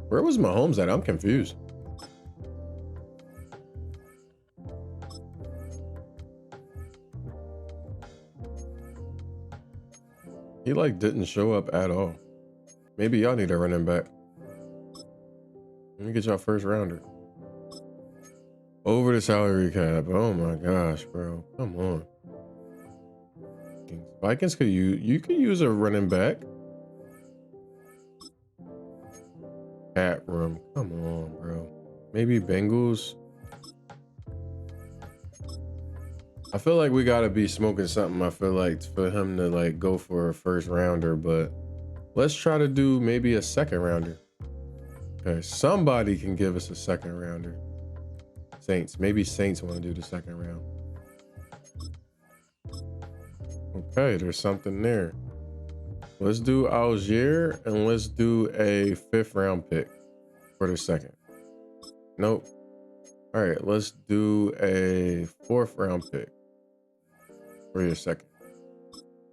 Where was Mahomes at? I'm confused. He like didn't show up at all. Maybe y'all need a running back. Let me get y'all first rounder. Over the salary cap. Oh my gosh, bro. Come on. Vikings could you could use a running back. Cat room. Come on, bro. Maybe Bengals. I feel like we gotta be smoking something. I feel like for him to like go for a first rounder, but let's try to do maybe a second rounder. Okay, somebody can give us a second rounder. Saints. Maybe Saints want to do the second round. Okay, there's something there. Let's do Algier and let's do a 5th round pick for the second. Nope. All right, let's do a 4th round pick for your second.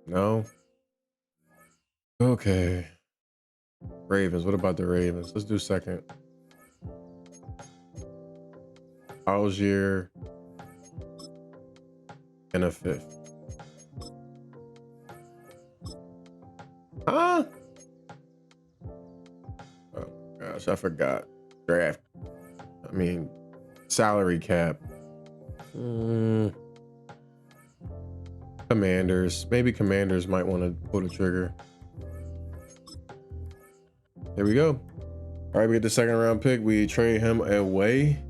No. Okay. Ravens. What about the Ravens? Let's do second. Algier and a 5th. Huh? gosh, I forgot. Draft. I mean, salary cap. Commanders. Maybe Commanders might want to pull the trigger. There we go. All right, we get the second round pick. We trade him away.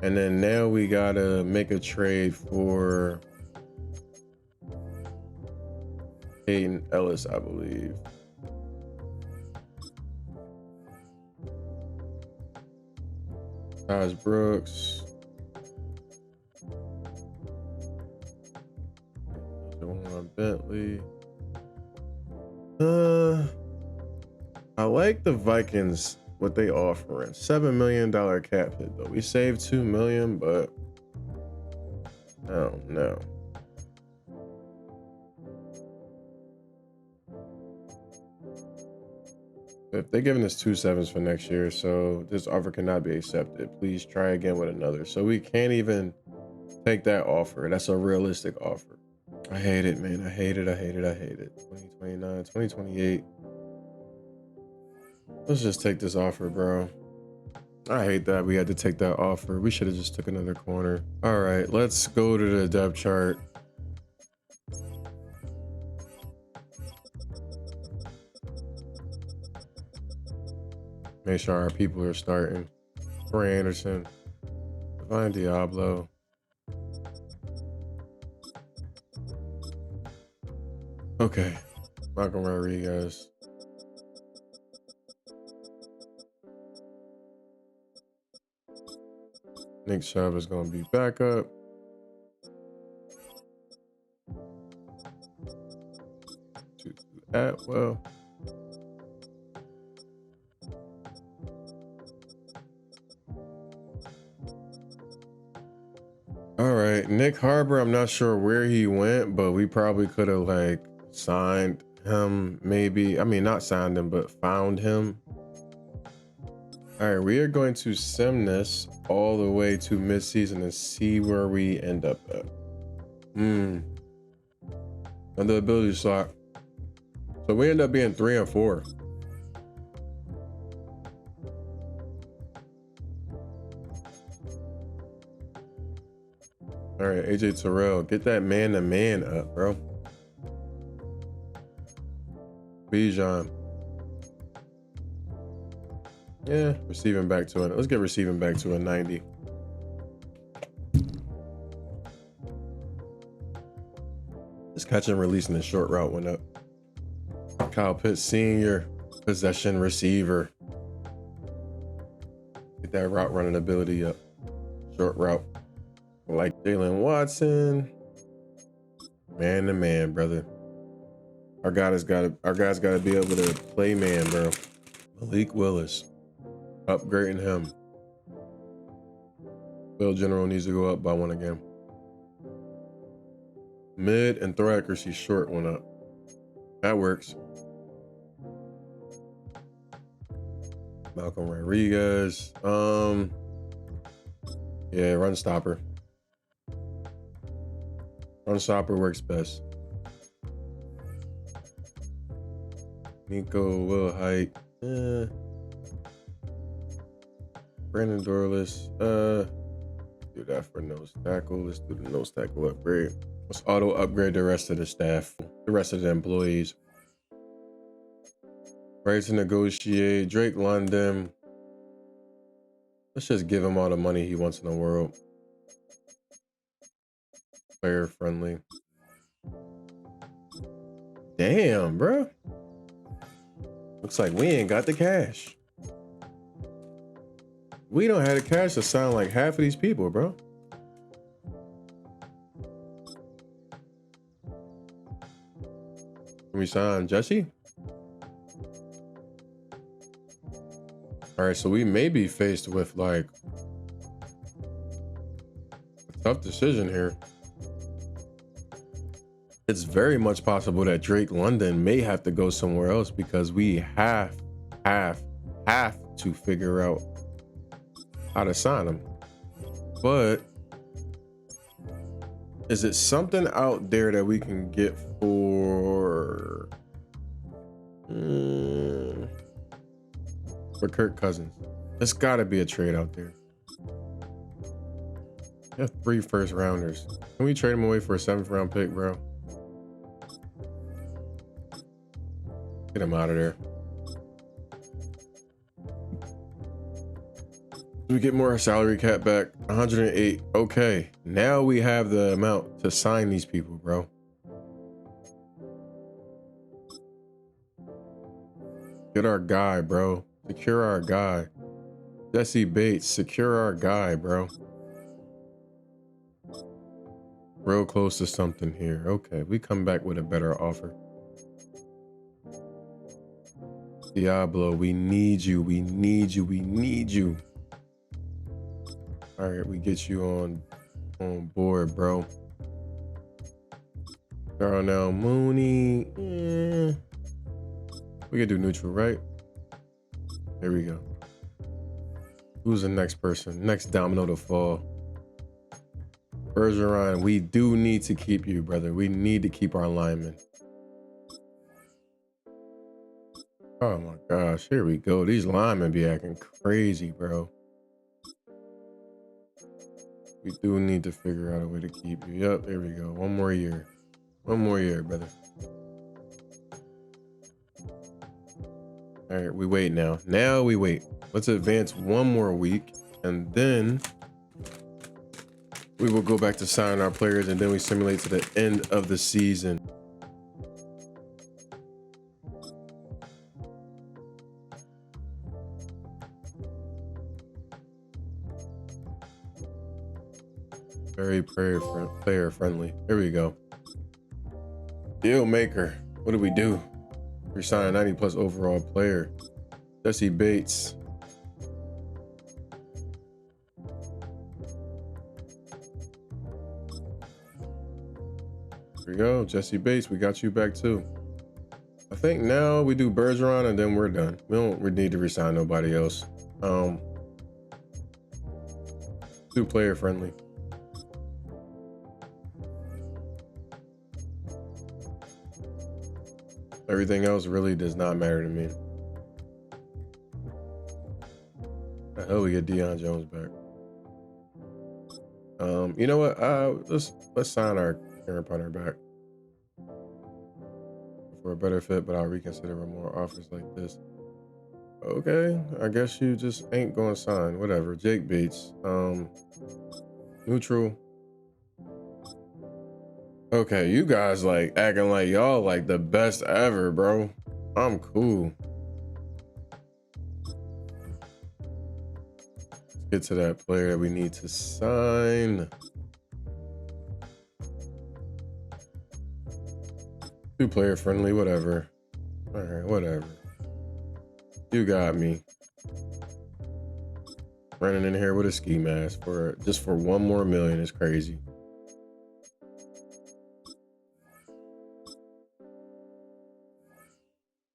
And then now we gotta make a trade for Hayden Ellis, I believe. Taj Brooks. Bentley. I like the Vikings, what they offering. $7 million cap hit though. We saved $2 million, but I don't know. If they're giving us 2 sevens for next year, so this offer cannot be accepted. Please try again with another. So we can't even take that offer. That's a realistic offer. I hate it, man. I hate it. 2029, 2028. Let's just take this offer, bro. I hate that we had to take that offer. We should have just took another corner. All right, let's go to the depth chart. Make sure our people are starting. Corey Anderson, Divine Diablo. Okay, Malcolm Rodriguez. Nick Chubb is going to be backup. Atwell. All right, Nick Harbor, I'm not sure where he went, but we probably could have like signed him, maybe. I mean, not signed him, but found him. All right, we are going to sim this all the way to midseason and see where we end up at. And the ability slot. So we end up being 3 and 4. All right, AJ Terrell, get that man-to-man up, bro. Bijan. Yeah, receiving back to it. Let's get receiving back to a 90. This catch and releasing the short route went up. Kyle Pitts Sr., possession receiver. Get that route running ability up. Short route. Like Jalen Watson. Man to man, brother. Our guys gotta be able to play man, bro. Malik Willis. Upgrading him. Bill General needs to go up by 1 again. Mid and throw accuracy short went up. That works. Malcolm Rodriguez. Yeah, run stopper. Run stopper works best. Nico Will Height. Brandon Dorless. Do that for nose tackle. Let's do the nose tackle upgrade. Let's auto upgrade the rest of the staff, the rest of the employees. Right to negotiate. Drake London. Let's just give him all the money he wants in the world. Player friendly. Damn, bro. Looks like we ain't got the cash. We don't have the cash to sign like half of these people, bro. Can we sign Jesse? All right, so we may be faced with like a tough decision here. It's very much possible that Drake London may have to go somewhere else because we have to figure out how to sign him. But is it something out there that we can get for for Kirk Cousins. There's got to be a trade out there. We have 3 first rounders. Can we trade him away for a 7th round pick, bro? Get him out of there. We get more salary cap back. 108. Okay, now we have the amount to sign these people, bro. Get our guy, bro. Secure our guy. Jesse Bates, secure our guy, bro. Real close to something here. Okay, we come back with a better offer. Diablo, we need you. We need you. We need you. All right, we get you on board, bro. Darnell Mooney. We can do neutral, right? There we go. Who's the next person? Next domino to fall. Bergeron, we do need to keep you, brother. We need to keep our linemen. Oh my gosh, here we go. These linemen be acting crazy, bro. We do need to figure out a way to keep you. Yep, there we go. One more year. One more year, brother. All right, we wait now. Now we wait. Let's advance one more week, and then we will go back to sign our players, and then we simulate to the end of the season. Very player friendly. Here we go. Deal maker. What do we do? We sign a 90+ overall player. Jesse Bates. Here we go. Jesse Bates, we got you back too. I think now we do Bergeron and then we're done. We don't need to resign nobody else. Do player friendly. Everything else really does not matter to me. The hell we get Deion Jones back. You know what? Let's sign our Karen punter back for a better fit, but I'll reconsider more offers like this. Okay, I guess you just ain't gonna sign. Whatever. Jake Bates. Neutral. Okay, you guys like acting like y'all like the best ever, bro. I'm cool. Let's get to that player that we need to sign. Too player friendly, whatever. All right, whatever. You got me. Running in here with a ski mask for just for 1 more million is crazy.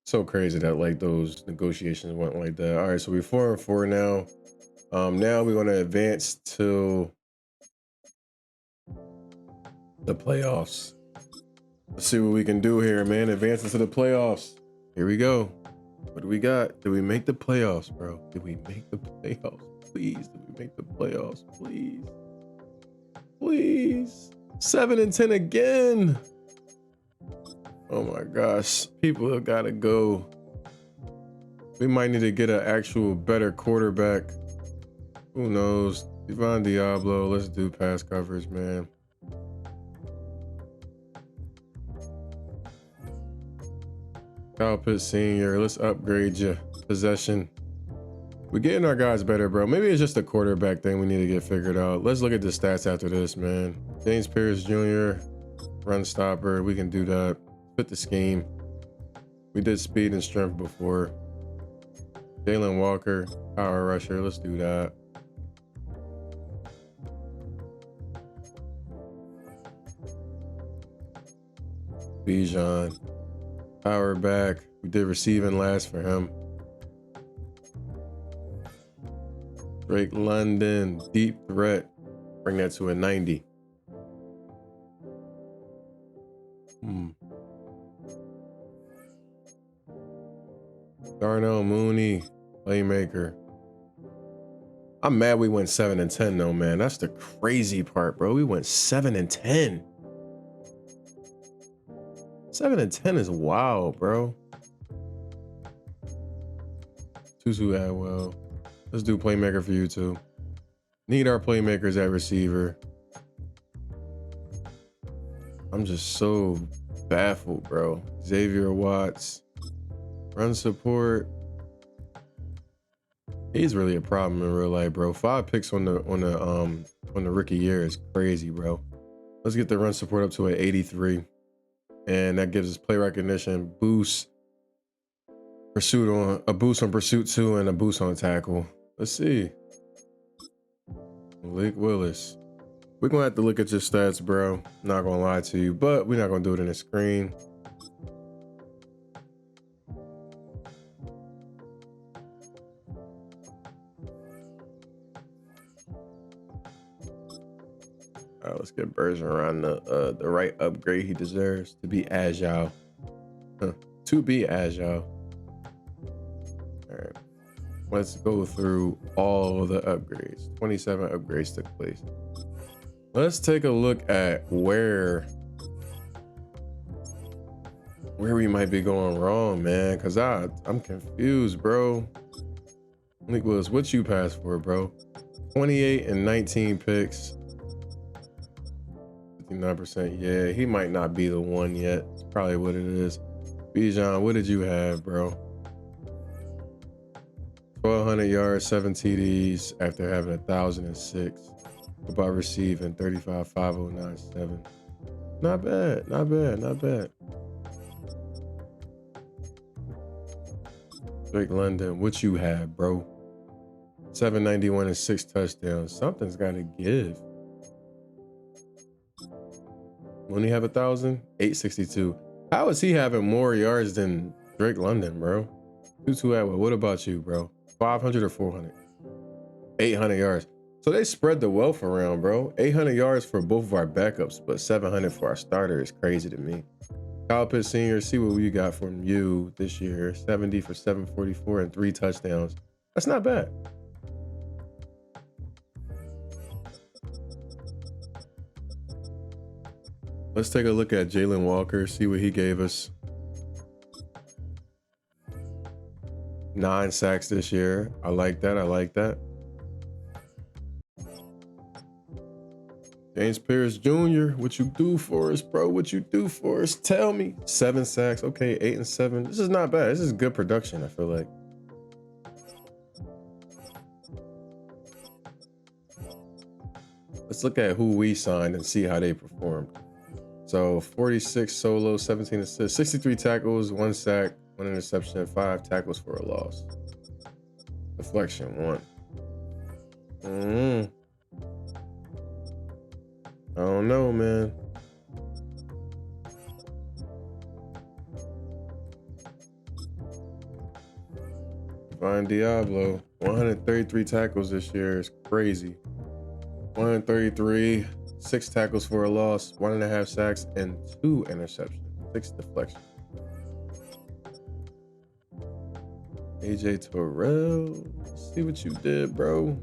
So crazy that like those negotiations went like that. All right, so we're 4-4 now. Now we're gonna advance to the playoffs. Let's see what we can do here, man. Advancing to the playoffs. Here we go. What do we got? Did we make the playoffs, bro? Did we make the playoffs? Please, did we make the playoffs? Please. Please. 7-10 again. Oh my gosh. People have got to go. We might need to get an actual better quarterback. Who knows? Devon Diablo. Let's do pass coverage, man. Kyle Pitts Sr., let's upgrade your possession. We're getting our guys better, bro. Maybe it's just a quarterback thing we need to get figured out. Let's look at the stats after this, man. James Pierce Jr., run stopper. We can do that. Fit the scheme. We did speed and strength before. Jalen Walker, power rusher. Let's do that. Bijan, power back. We did receiving last for him. Drake London, deep threat. Bring that to a 90. Darnell Mooney, Playmaker. I'm mad we went 7-10 though, man. That's the crazy part, bro. We went 7-10. 7-10 is wild, bro. Tutu Atwell. Let's do playmaker for you too. Need our playmakers at receiver. I'm just so baffled, bro. Xavier Watts. Run support. He's really a problem in real life, bro. 5 picks on the rookie year is crazy, bro. Let's get the run support up to an 83. And that gives us play recognition, boost, a boost on pursuit 2, and a boost on tackle. Let's see. Malik Willis. We're gonna have to look at your stats, bro. Not gonna lie to you, but we're not gonna do it in the screen. All right, let's get Bergeron the right upgrade he deserves to be agile. To be agile. All right, let's go through all the upgrades. 27 upgrades took place. Let's take a look at where we might be going wrong, man. Cause I'm confused, bro. Nick Willis, what you passed for, bro? 28 and 19 picks. 59%. Yeah, he might not be the one yet. That's probably what it is. Bijan, what did you have, bro? 1,200 yards, 7 TDs after having 1,006. About receiving 35,509.7. Not bad, not bad, not bad. Drake London, what you have, bro? 791 and 6 touchdowns. Something's got to give. When he have 1,000, 862. How is he having more yards than Drake London, bro? Tutu Atwell, what about you, bro? 500 or 400? 800 yards. So they spread the wealth around, bro. 800 yards for both of our backups, but 700 for our starter is crazy to me. Kyle Pitts Sr., see what we got from you this year. 70 for 744 and 3 touchdowns. That's not bad. Let's take a look at Jalen Walker, see what he gave us. 9 sacks this year. I like that. I like that. James Pierce Jr., what you do for us, bro? What you do for us? Tell me. 7 sacks. Okay, 8 and 7. This is not bad. This is good production, I feel like. Let's look at who we signed and see how they performed. So 46 solo, 17 assists, 63 tackles, 1 sack, 1 interception, 5 tackles for a loss. Deflection 1. I don't know, man. Divine Diablo, 133 tackles this year is crazy. 133, 6 tackles for a loss, 1.5 sacks, and 2 interceptions, 6 deflections. AJ Terrell, let's see what you did, bro.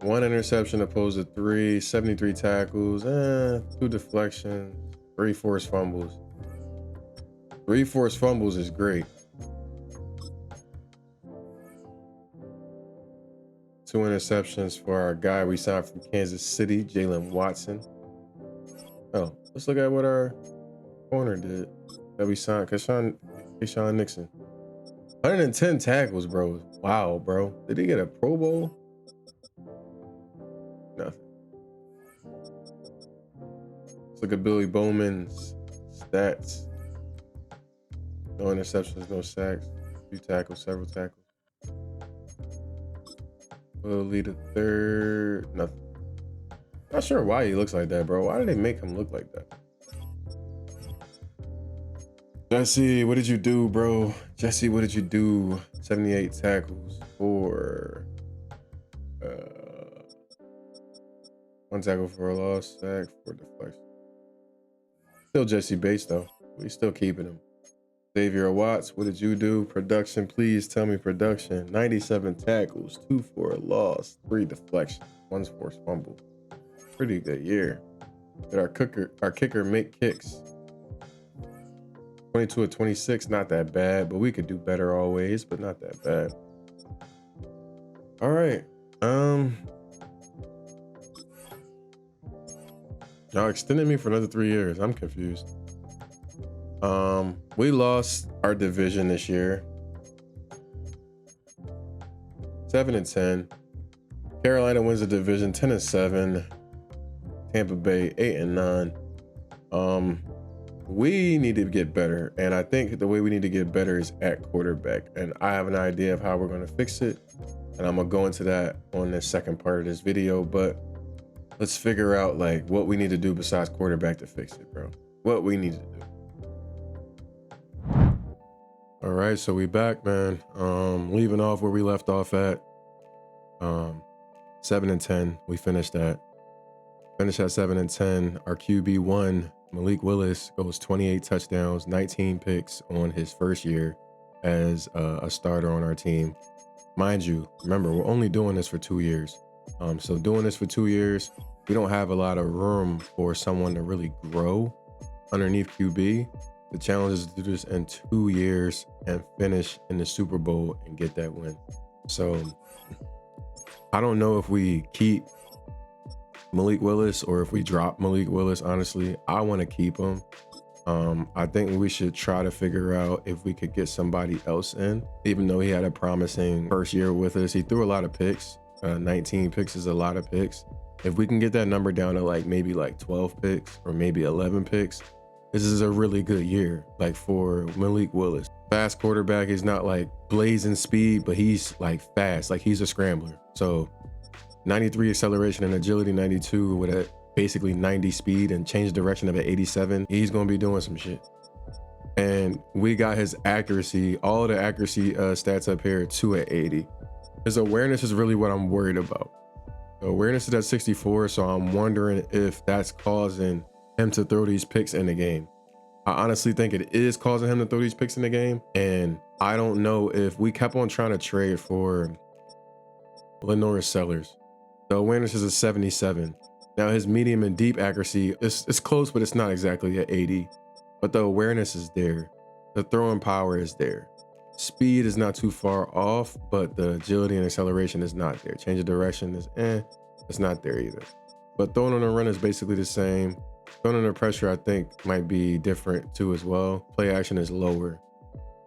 1 interception opposed to 3, 73 tackles, 2 deflections, 3 forced fumbles. 3 forced fumbles is great. 2 interceptions for our guy we signed from Kansas City, Jalen Watson. Oh, let's look at what our corner did that we signed. Keshawn Nixon. 110 tackles, bro. Wow, bro. Did he get a Pro Bowl? Nothing. Let's look at Billy Bowman's stats. No interceptions, no sacks. Few tackles, several tackles. Will lead a third. Nothing. Not sure why he looks like that, bro. Why did they make him look like that? Jesse, what did you do, bro? Jesse, what did you do? 78 tackles for 1 tackle for a loss, sack, 4 deflection. Still Jesse Bates though. We still keeping him. Xavier Watts, what did you do? Production, please tell me production. 97 tackles, 2 for a loss, 3 deflections, 1 forced fumble. Pretty good year. Did our kicker make kicks? 22 of 26, not that bad, but we could do better always, but not that bad. All right. Y'all extended me for another 3 years. I'm confused. We lost our division this year. 7-10. Carolina wins the division 10-7. Tampa Bay 8-9. We need to get better, and I think the way we need to get better is at quarterback, and I have an idea of how we're going to fix it, and I'm gonna go into that on the second part of this video. But let's figure out like what we need to do besides quarterback to fix it, bro. What we need to do. All right, so we back, man. Leaving off where we left off at 7-10. We finished at 7-10. Our QB1 Malik Willis goes 28 touchdowns, 19 picks on his first year as a starter on our team. Mind you, remember, we're only doing this for 2 years. So doing this for 2 years, we don't have a lot of room for someone to really grow underneath QB. The challenge is to do this in 2 years and finish in the Super Bowl and get that win. So I don't know if we keep Malik Willis or if we drop Malik Willis. Honestly, I want to keep him. I think we should try to figure out if we could get somebody else in, even though he had a promising first year with us. He threw a lot of picks. 19 picks is a lot of picks. If we can get that number down to like maybe like 12 picks or maybe 11 picks, this is a really good year, like for Malik Willis. Fast quarterback. He's not like blazing speed, but he's like fast, like he's a scrambler. So 93 acceleration and agility, 92 with a basically 90 speed and change direction of an 87. He's going to be doing some shit. And we got his accuracy, all the accuracy stats up here, 2 at 80. His awareness is really what I'm worried about. The awareness is at 64, so I'm wondering if that's causing him to throw these picks in the game. I honestly think it is causing him to throw these picks in the game. And I don't know if we kept on trying to trade for Lenore Sellers. The awareness is a 77. Now his medium and deep accuracy it's close, but it's not exactly at 80. But the awareness is there. The throwing power is there. Speed is not too far off, but the agility and acceleration is not there. Change of direction is it's not there either. But throwing on the run is basically the same. Throwing under pressure, I think, might be different too as well. Play action is lower.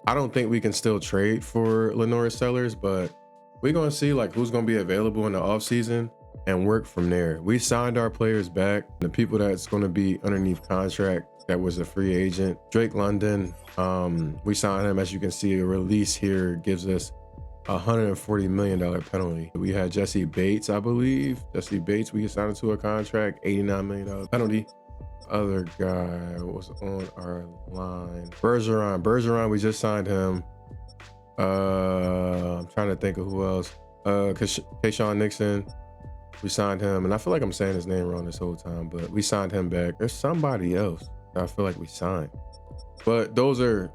I don't think we can still trade for Lenore Sellers, but we're going to see like who's going to be available in the offseason and work from there. We signed our players back. The people that's going to be underneath contract that was a free agent. Drake London, we signed him. As you can see, a release here gives us a $140 million penalty. We had Jesse Bates, I believe. Jesse Bates, we signed to a contract, $89 million penalty. Other guy was on our line. Bergeron, we just signed him. I'm trying to think of who else. Kayshawn Nixon, we signed him, and I feel like I'm saying his name wrong this whole time, but we signed him back. There's somebody else that I feel like we signed, but those are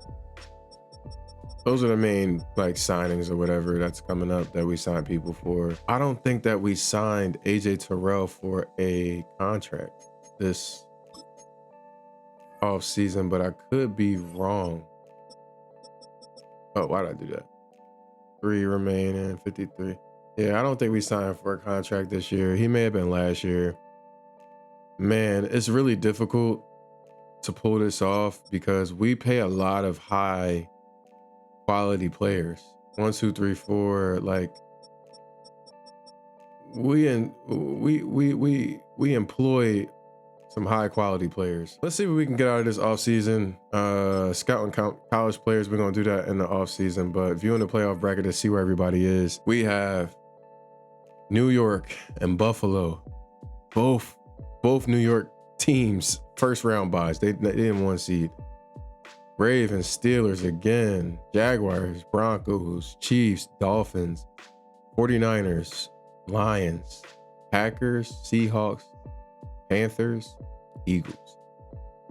the main like signings or whatever that's coming up that we signed people for. I don't think that we signed AJ Terrell for a contract this off season, but I could be wrong. Oh, why did I do that? 3 remaining, 53. Yeah, I don't think we signed for a contract this year. He may have been last year. Man, it's really difficult to pull this off because we pay a lot of high quality players. 1, 2, 3, 4. Like we employ some high quality players. Let's see what we can get out of this offseason. Scouting college players, we're gonna do that in the offseason. But viewing the playoff bracket to see where everybody is, we have New York and Buffalo, both New York teams first round buys. They didn't 1 seed. Ravens, Steelers again, Jaguars, Broncos, Chiefs, Dolphins, 49ers, Lions, Packers, Seahawks, Panthers, Eagles.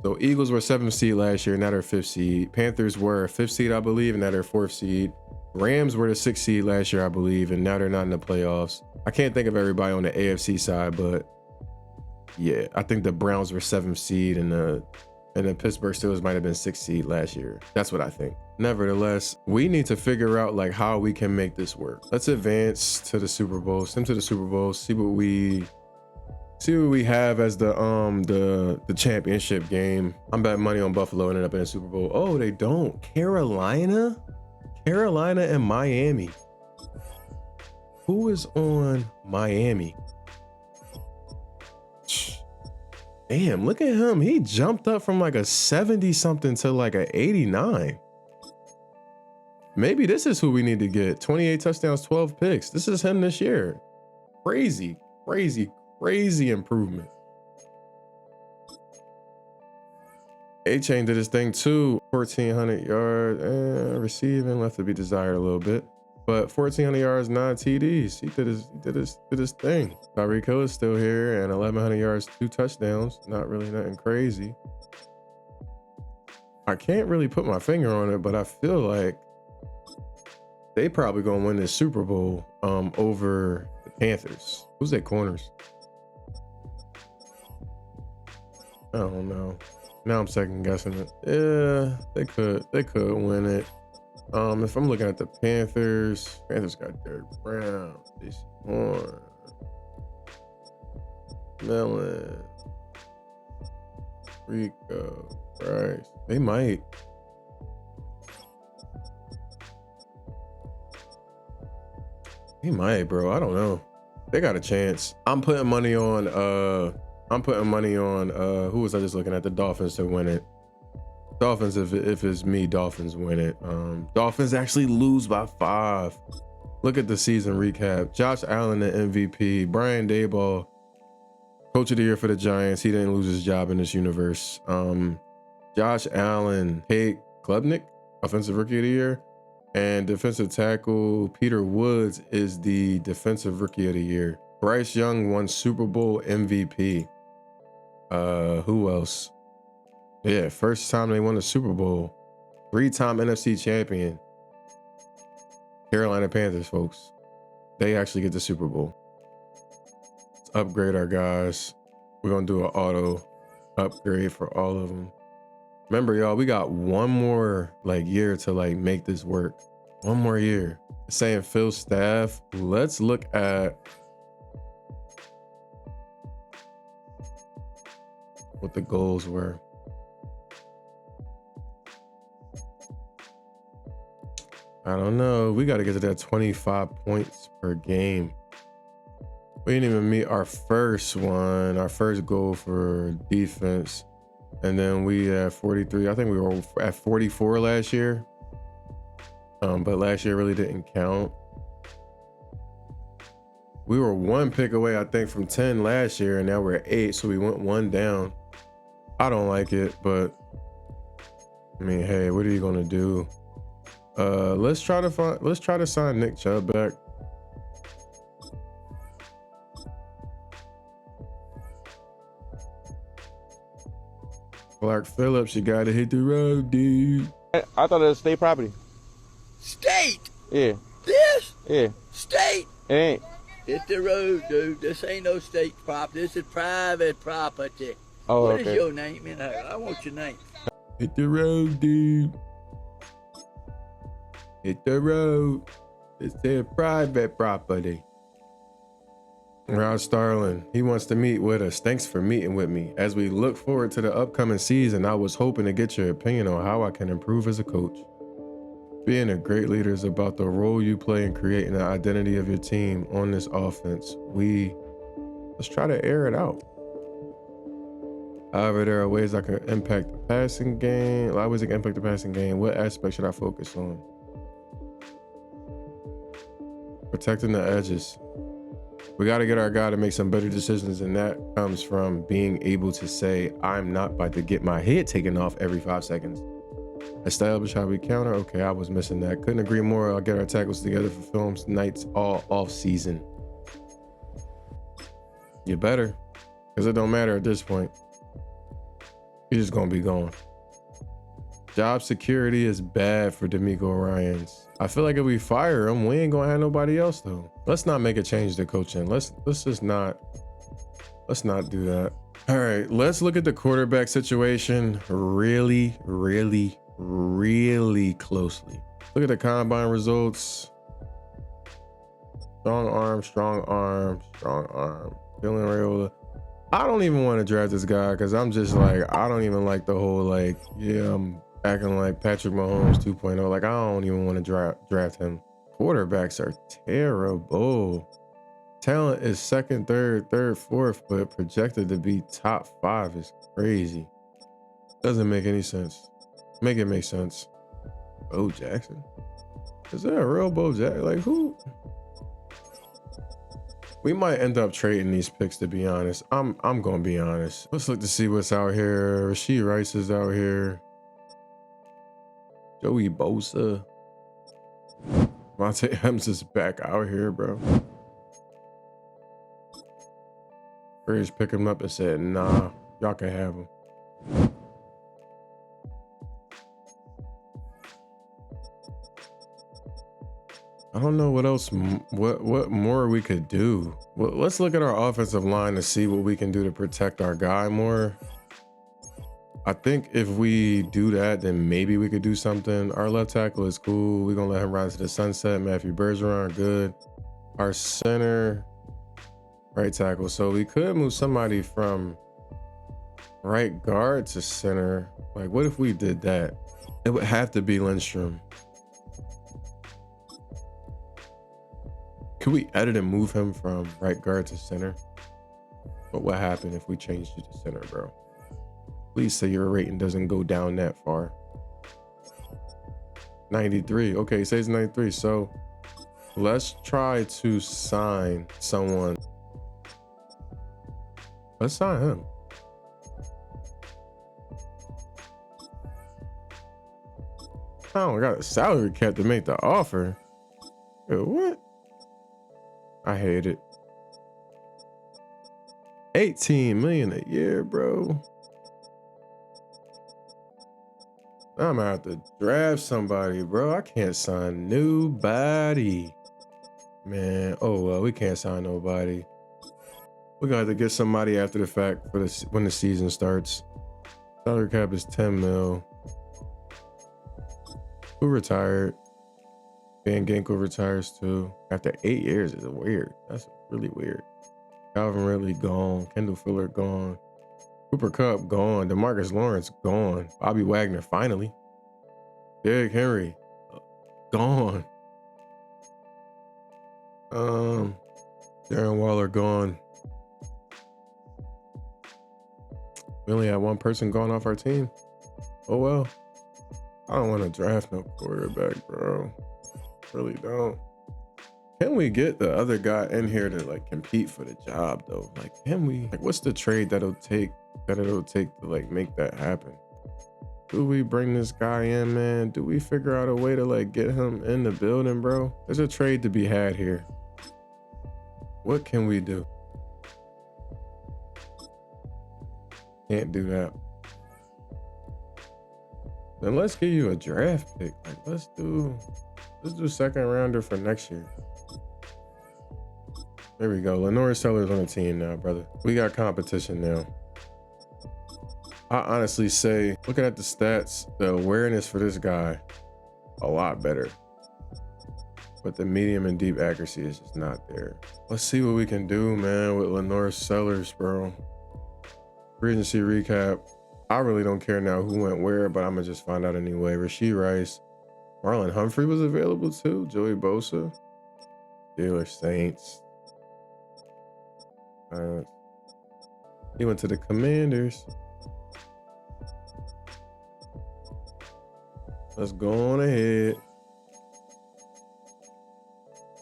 So Eagles were 7th seed last year, now they're 5th seed. Panthers were 5th seed, I believe, and now they're 4th seed. Rams were the 6th seed last year, I believe, and now they're not in the playoffs. I can't think of everybody on the AFC side, but yeah, I think the Browns were 7th seed and the Pittsburgh Steelers might have been 6th seed last year. That's what I think. Nevertheless, we need to figure out like how we can make this work. Let's advance to the Super Bowl, send to the Super Bowl, see what we have as the championship game. I'm betting money on Buffalo ended up in the Super Bowl. Oh, they don't. Carolina and Miami. Who is on Miami? Damn, look at him. He jumped up from like a 70 something to like a 89. Maybe this is who we need to get. 28 touchdowns, 12 picks. This is him this year. Crazy improvement. A-Chain did his thing too. 1,400 yards, receiving left to be desired a little bit, but 1,400 yards, 9 TDs. He did his thing. Tyreek Hill is still here, and 1,100 yards, 2 touchdowns. Not really nothing crazy. I can't really put my finger on it, but I feel like they probably gonna win this Super Bowl over the Panthers. Who's their corners? I don't know. Now I'm second guessing it. Yeah, they could win it. If I'm looking at the Panthers got Derrick Brown, Jason Horn, Mellon, Rico, Bryce. They might. Bro. I don't know. They got a chance. I'm putting money on who was I just looking at? The Dolphins to win it. Dolphins, if it's me, Dolphins win it. Dolphins actually lose by 5. Look at the season recap. Josh Allen, the MVP. Brian Daboll, coach of the year for the Giants. He didn't lose his job in this universe. Josh Allen, Kate Klubnik, offensive rookie of the year. And defensive tackle Peter Woods is the defensive rookie of the year. Bryce Young won Super Bowl MVP. Who else? Yeah, first time they won the Super Bowl. 3-time NFC champion. Carolina Panthers, folks. They actually get the Super Bowl. Let's upgrade our guys. We're gonna do an auto upgrade for all of them. Remember, y'all, we got one more year to make this work. One more year. Saying Phil staff. Let's look at what the goals were. I don't know. We got to get to that 25 points per game. We didn't even meet our first one, our first goal for defense. And then we at 43. I think we were at 44 last year. But last year really didn't count. We were 1 pick away, I think, from 10 last year, and now we're at 8, so we went 1 down. I don't like it, but I mean, hey, what are you gonna do? Let's try to sign Nick Chubb back. Clark Phillips, you gotta hit the road, dude. I thought it was state property. State? Yeah. This? Yeah. State? It ain't. Hit the road, dude. This ain't no state property. This is private property. Oh, What okay. is your name in here? I want your name. Hit the road, dude. Hit the road. It's their private property. Rod Starling, he wants to meet with us. Thanks for meeting with me. As we look forward to the upcoming season, I was hoping to get your opinion on how I can improve as a coach. Being a great leader is about the role you play in creating the identity of your team on this offense. Let's try to air it out. However, there are ways I can impact the passing game. A lot of ways I can impact the passing game. What aspect should I focus on? Protecting the edges. We got to get our guy to make some better decisions, and that comes from being able to say, I'm not about to get my head taken off every 5 seconds. Establish how we counter. Okay, I was missing that. Couldn't agree more. I'll get our tackles together for films nights all off season. You better, because it don't matter at this point. He's just gonna be gone. Job security is bad for D'Amico Ryans. I feel like if we fire him, we ain't gonna have nobody else though. Let's not make a change to coaching. Let's not do that. All right, let's look at the quarterback situation really closely. Look at the combine results. Strong arm, strong arm, strong arm. Dylan Raiola. I don't even want to draft this guy because I'm just like, I don't even like the whole like, yeah, I'm acting like Patrick Mahomes 2.0. Like, I don't even want to draft him. Quarterbacks are terrible. Talent is second, third, fourth, but projected to be top 5 is crazy. Doesn't make any sense. Make it make sense. Bo Jackson? Is there a real Bo Jackson? Like, who? We might end up trading these picks, to be honest. I'm gonna be honest. Let's look to see what's out here. Rashee Rice is out here. Joey Bosa. Monte Hems is back out here, bro. Bears picked him up and said, nah, y'all can have him. I don't know what else, what more we could do. Well, let's look at our offensive line to see what we can do to protect our guy more. I think if we do that, then maybe we could do something. Our left tackle is cool. We're gonna let him ride to the sunset. Matthew Bergeron, good. Our center, right tackle. So we could move somebody from right guard to center. Like, what if we did that? It would have to be Lindstrom. Could we edit and move him from right guard to center? But what happened if we changed you to center, bro? Please say your rating doesn't go down that far. 93. Okay, it says 93. So let's try to sign someone. Let's sign him. I don't got a salary cap to make the offer. What? I hate it. 18 million a year, bro. I'm gonna have to draft somebody, bro. I can't sign nobody. Man, oh well, we can't sign nobody. We're gonna have to get somebody after the fact for this when the season starts. Salary cap is 10 mil. Who retired? Van Ginkel retires too. After 8 years is weird. That's really weird. Calvin Ridley gone. Kendall Fuller gone. Cooper Kupp gone. DeMarcus Lawrence gone. Bobby Wagner finally. Derrick Henry gone. Darren Waller gone. We only had one person gone off our team. Oh well. I don't want to draft no quarterback, bro. Really don't. Can we get the other guy in here to like compete for the job though? Like, can we? Like, what's the trade that'll take to like make that happen? Do we bring this guy in, man? Do we figure out a way to like get him in the building, bro? There's a trade to be had here. What can we do? Can't do that. Then let's give you a draft pick. Like, let's do second rounder for next year. There we go. Lenore Sellers on the team now, brother. We got competition now. I honestly say, looking at the stats, the awareness for this guy, a lot better. But the medium and deep accuracy is just not there. Let's see what we can do, man, with Lenore Sellers, bro. Free agency recap. I really don't care now who went where, but I'm gonna just find out anyway. Rashee Rice. Marlon Humphrey was available too. Joey Bosa. Steelers, Saints. He went to the Commanders. Let's go on ahead.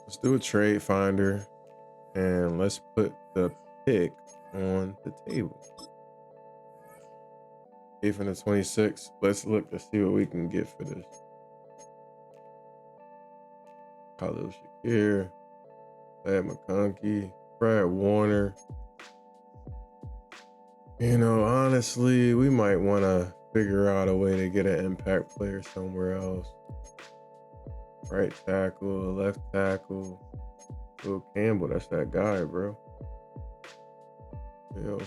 Let's do a trade finder and let's put the pick on the table. 8th and the 26th. Let's look to see what we can get for this. Khalil Shakir, Brad McConkey, Brad Warner. You know, honestly, we might want to figure out a way to get an impact player somewhere else. Right tackle, left tackle. Will Campbell, that's that guy, bro. Now.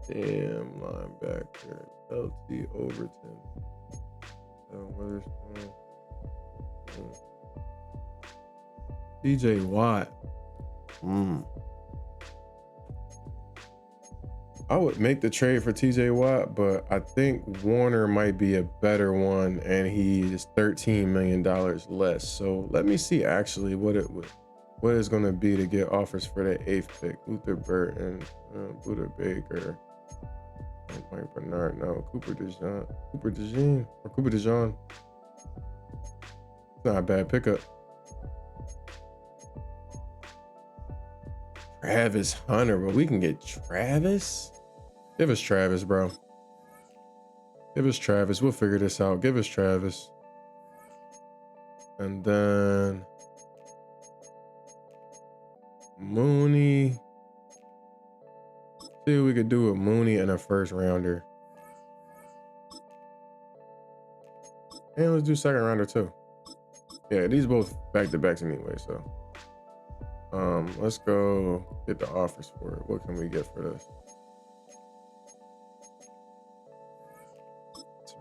Damn linebacker. LT Overton. Witherspoon. TJ Watt. I would make the trade for TJ Watt, but I think Warner might be a better one, and he is $13 million less. So let me see actually what it's going to be to get offers for that 8th pick. Luther Burton, Buda Baker, Mike Bernard, no, Cooper DeJean. It's not a bad pickup. Travis Hunter, but we can get Travis? Give us Travis, bro. Give us Travis. We'll figure this out. Give us Travis. And then Mooney. See what we could do with Mooney and a first rounder. And let's do second rounder too. Yeah, these both back to backs anyway, so. Let's go get the offers for it. What can we get for this?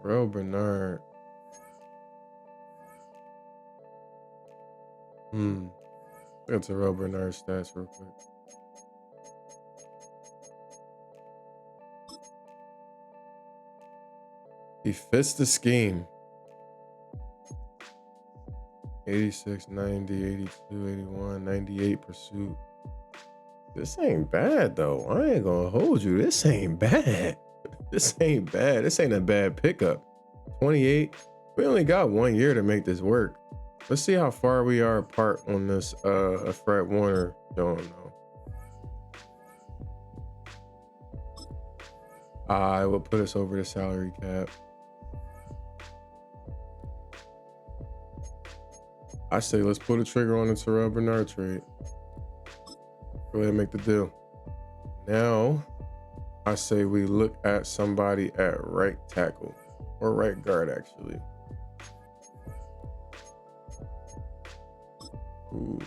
Terrell Bernard. Look at Terrell Bernard's stats real quick. He fits the scheme. 86, 90, 82, 81, 98 pursuit. This ain't bad though. I ain't gonna hold you. This ain't bad. This ain't bad. This ain't a bad pickup. 28. We only got 1 year to make this work. Let's see how far we are apart on this Fred Warner. Don't know. I will put us over the salary cap. I say let's pull the trigger on the Terrell Bernard trade. Go ahead and make the deal. Now, I say we look at somebody at right tackle or right guard, actually. Ooh,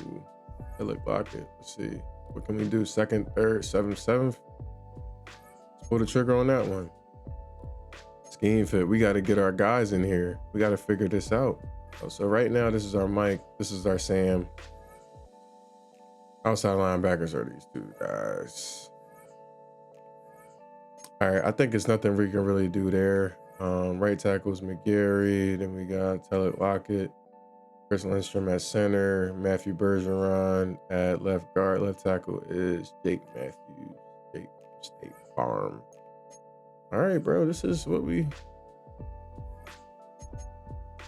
Philip Lockett. Let's see. What can we do? Second, third, seventh. Let's pull the trigger on that one. Scheme fit. We got to get our guys in here. We got to figure this out. So right now, this is our Mike. This is our Sam. Outside linebackers are these two guys. All right, I think there's nothing we can really do there. Right tackle's McGarry. Then we got Taylor Lockett. Chris Lindstrom at center. Matthew Bergeron at left guard. Left tackle is Jake Matthews. Jake State Farm. All right, bro. This is what we...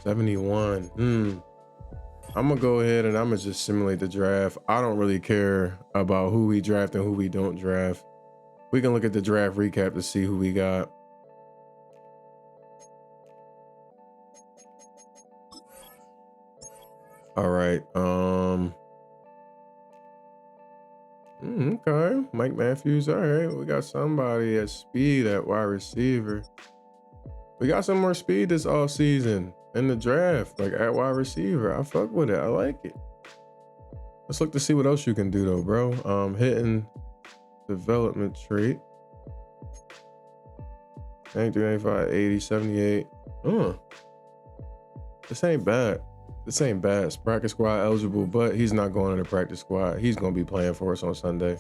71. I'm gonna go ahead and I'm gonna just simulate the draft. I don't really care about who we draft and who we don't draft. We can look at the draft recap to see who we got. All right. Okay. Mike Matthews. All right. We got somebody at speed at wide receiver. We got some more speed this offseason in the draft, like at wide receiver. I fuck with it. I like it. Let's look to see what else you can do though, bro. Hitting development trait. 93, 95, 80, 78. This ain't bad. This ain't bad. It's practice squad eligible, but he's not going to the practice squad. He's going to be playing for us on Sunday.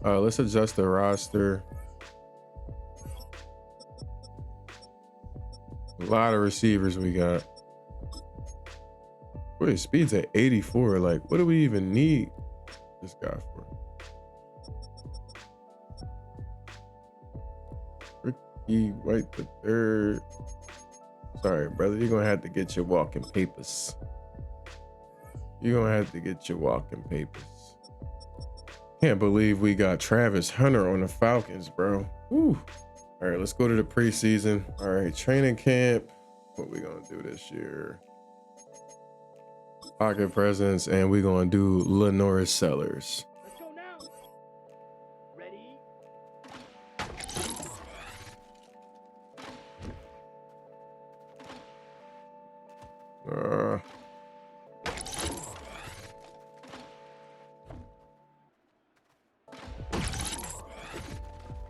Let's adjust the roster. A lot of receivers we got. Wait, speed's at 84. Like, what do we even need this guy for? Ricky White the third. Sorry, brother. You're going to have to get your walking papers. You're going to have to get your walking papers. Can't believe we got Travis Hunter on the Falcons, bro. Woo. All right, let's go to the preseason. All right, training camp. What we going to do this year? Pocket presence, and we're going to do Lenoris Sellers. Let's go now. Ready? Uh,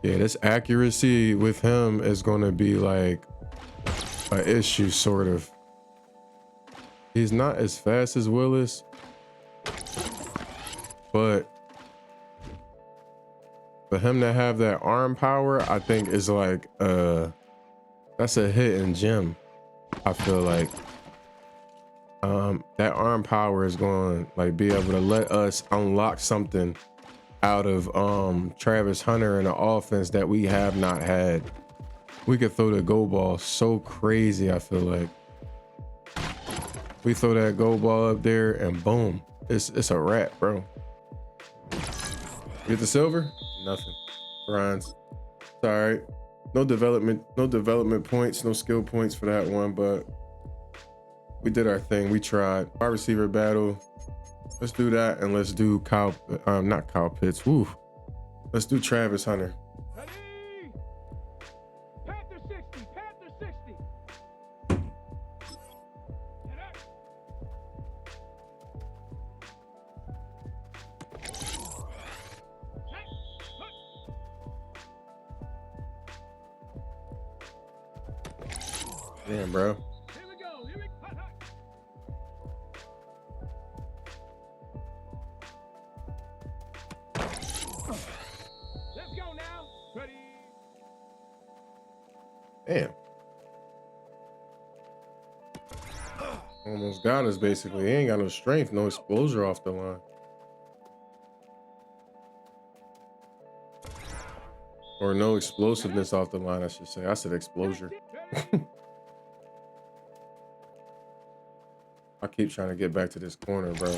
yeah, this accuracy with him is going to be like an issue, sort of. He's not as fast as Willis, but for him to have that arm power, I think is like that's a hidden gem. I feel like that arm power is going to like be able to let us unlock something out of Travis Hunter in the offense that we have not had. We could throw the go ball so crazy. I feel like we throw that go ball up there and boom, it's a wrap, bro. Get the silver? Nothing. Bronze. It's all right. No development points, no skill points for that one, but we did our thing. We tried. Wide receiver battle. Let's do that, and let's do not Kyle Pitts. Woo. Let's do Travis Hunter. Ready? Panther 60, Panther 60. Get up. Damn, bro. Here we go. Here we hut, hut. Let's go now. Ready? Damn. Almost got us, basically. He ain't got no strength, no exposure off the line. Or no explosiveness off the line, I should say. I said exposure. Ready? I keep trying to get back to this corner, bro.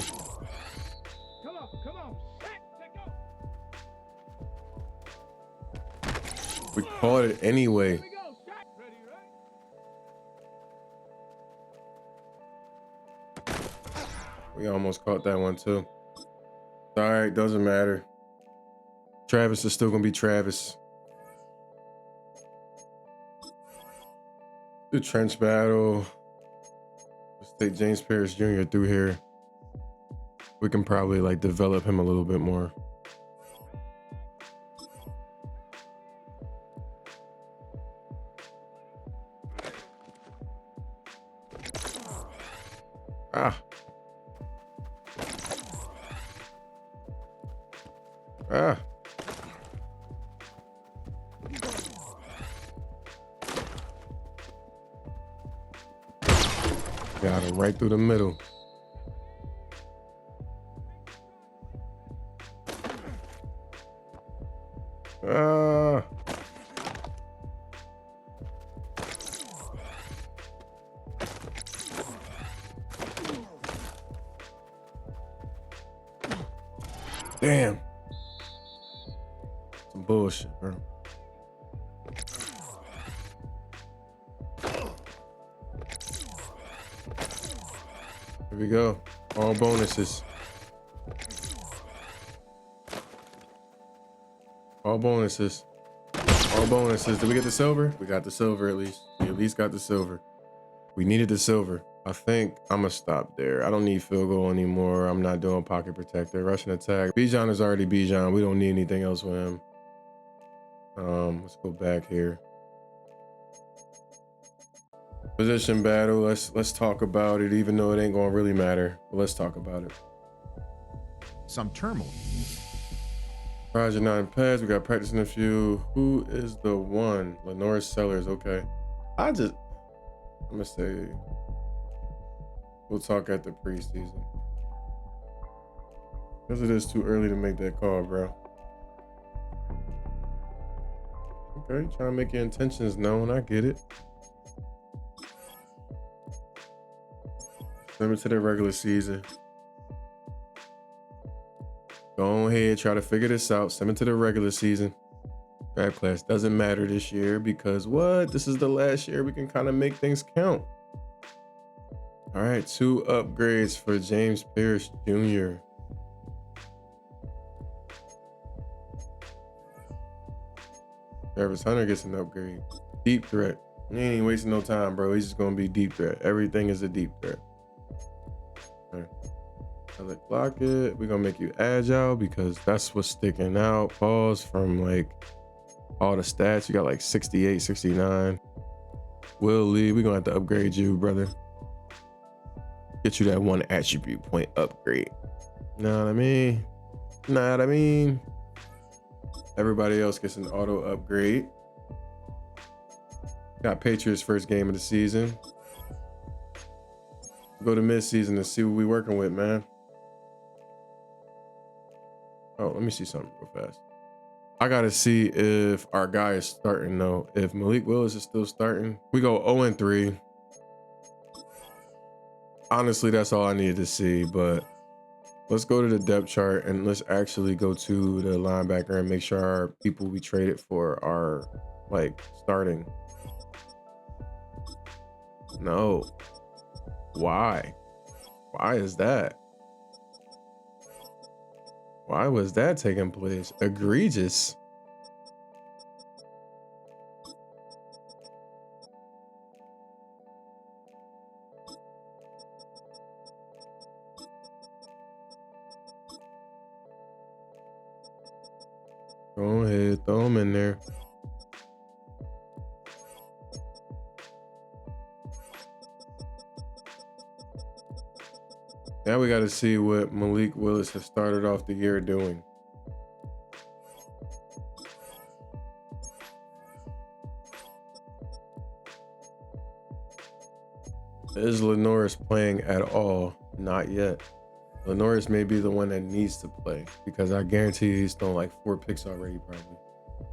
Come on, come on. Set go. We caught it anyway. Here we go. Set. Ready, right? We almost caught that one too. All right, doesn't matter. Travis is still gonna be Travis. Do trench battle. Let's take James Pierce Jr. through here. We can probably like develop him a little bit more. Ah. Ah. Got him right through the middle. Ah. Damn. Some bullshit, bro. Here we go. All bonuses. All bonuses. All bonuses. Did we get the silver? We got the silver at least. We at least got the silver. We needed the silver. I think I'm gonna stop there. I don't need field goal anymore. I'm not doing pocket protector. Rushing attack. Bijan is already Bijan. We don't need anything else with him. Let's go back here. Position battle. Let's talk about it, even though it ain't gonna really matter. But let's talk about it. Some turmoil. Roger 9 pads. We got practicing a few. Who is the one? Lenore Sellers. Okay. I'm gonna say we'll talk at the preseason. Because it is too early to make that call, bro. Okay, trying to make your intentions known. I get it. Send it to the regular season. Go ahead, try to figure this out. Send it to the regular season. Draft class doesn't matter this year because what? This is the last year we can kind of make things count. All right, 2 upgrades for James Pierce Jr. Travis Hunter gets an upgrade. Deep threat. He ain't even wasting no time, bro. He's just gonna be deep threat. Everything is a deep threat. Okay. Let's block it. We're gonna make you agile because that's what's sticking out. Pause from like all the stats. You got like 68, 69. Will Lee, we're gonna have to upgrade you, brother. Get you that one attribute point upgrade. Know what I mean? Know what I mean? Everybody else gets an auto upgrade. Got Patriots first game of the season. Go to mid-season to see what we working with, man. Oh, let me see something real fast. I gotta see if our guy is starting though. If Malik Willis is still starting, we go 0-3. Honestly, that's all I needed to see, but let's go to the depth chart and let's actually go to the linebacker and make sure our people we traded for are like starting. No. Why? Why is that? Why was that taking place? Egregious. Go ahead, throw them in there. Now we got to see what Malik Willis has started off the year doing. Is Lenoris playing at all? Not yet. Lenoris may be the one that needs to play because I guarantee he's thrown like 4 picks already, probably.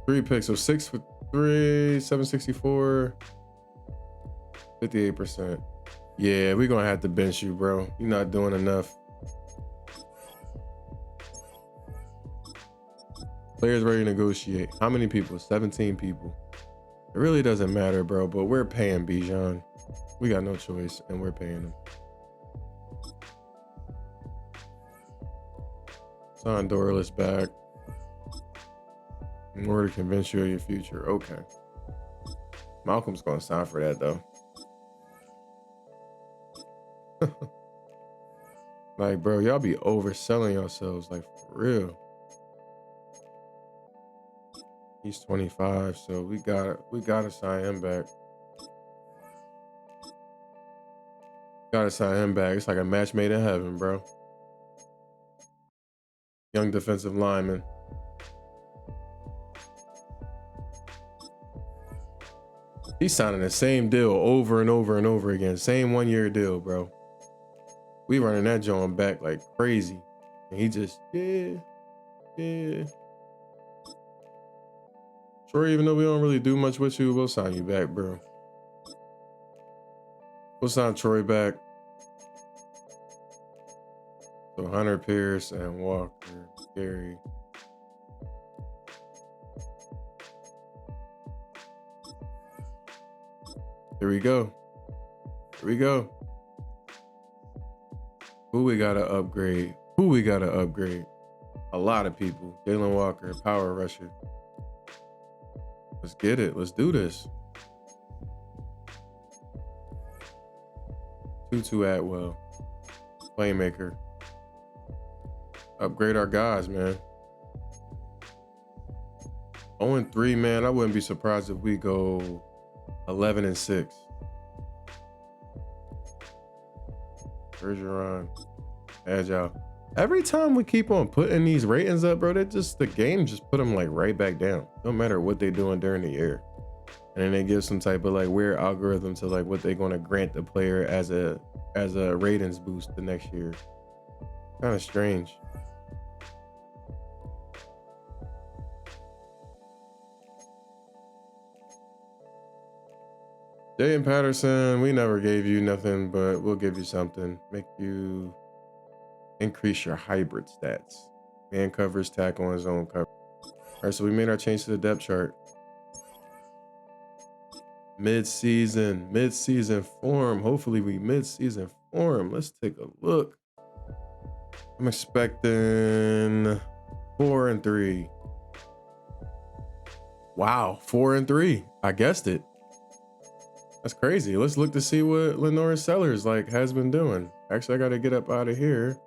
3 picks, so 6 for 3, 764, 58%. Yeah, we're gonna have to bench you, bro. You're not doing enough. Players ready to negotiate. How many people? 17 people. It really doesn't matter, bro, but we're paying Bijan. We got no choice, and we're paying him. Sign Dorless back in order to convince you of your future. Okay. Malcolm's gonna sign for that, though. Like, bro, y'all be overselling yourselves, like, for real. He's 25, so we gotta sign him back. Gotta sign him back. It's like a match made in heaven, bro. Young defensive lineman. He's signing the same deal over and over and over again. Same 1-year deal, bro. We running that joint back like crazy. And he just, yeah. Sure, even though we don't really do much with you, we'll sign you back, bro. We'll sign Troy back. So Hunter, Pierce, and Walker, Gary. Here we go. Here we go. Who we gotta upgrade? Who we gotta upgrade? A lot of people. Jalen Walker, power rusher. Let's get it. Let's do this. Tutu Atwell, playmaker. Upgrade our guys, man. 0-3, man. I wouldn't be surprised if we go 11-6. Bergeron, agile. Every time we keep on putting these ratings up, bro, the game just put them like right back down. No matter what they doing during the year. And then they give some type of like weird algorithm to like what they're gonna grant the player as a ratings boost the next year. Kind of strange. Jaden Patterson, we never gave you nothing, but we'll give you something. Make you increase your hybrid stats. Man covers, tackle, and zone cover. All right, so we made our change to the depth chart. Mid-season form. Hopefully we mid-season form. Let's take a look. I'm expecting 4-3. Wow, 4-3. I guessed it. That's crazy. Let's look to see what Lenora Sellers like has been doing. Actually, I gotta get up out of here.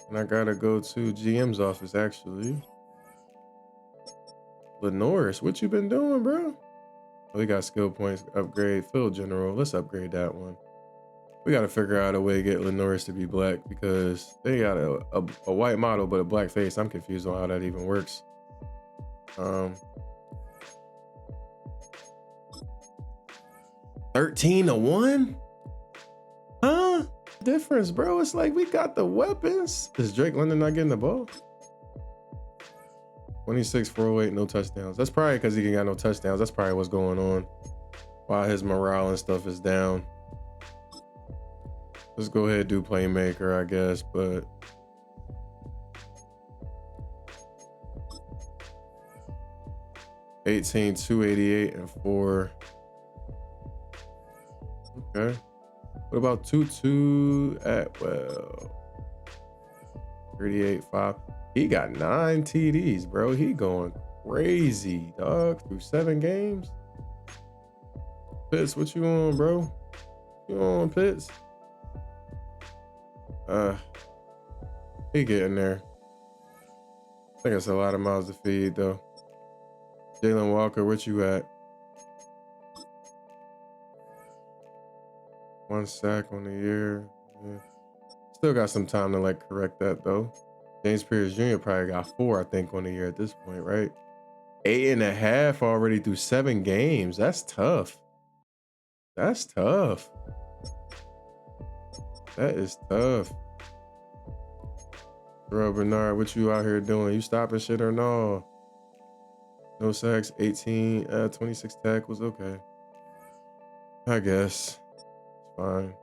And I gotta go to GM's office actually. Lenoris, what you been doing, bro? Oh, we got skill points upgrade, field general. Let's upgrade that one. We gotta figure out a way to get Lenoris to be black because they got a white model but a black face. I'm confused on how that even works. 13-1? Huh? Difference, bro. It's like we got the weapons. Is Drake London not getting the ball? 26, 408, no touchdowns. That's probably because he got no touchdowns. That's probably what's going on. Why his morale and stuff is down. Let's go ahead and do playmaker, I guess, but $18, 288, and 4. Okay. What about Tutu Atwell? 38, 5. He got 9 TDs, bro. He going crazy, dog, through 7 games. Pitts, what you on, bro? You on, Pitts? He getting there. I think it's a lot of mouths to feed, though. Jalen Walker, what you at? 1 sack on the year. Yeah. Still got some time to like correct that though. James Pierce Jr. probably got 4, I think, on the year at this point, right? 8.5 already through 7 games. That's tough. That's tough. That is tough. Bro, Bernard, what you out here doing? You stopping shit or no? No sacks, 18, 26 tackles. Okay. I guess. It's fine.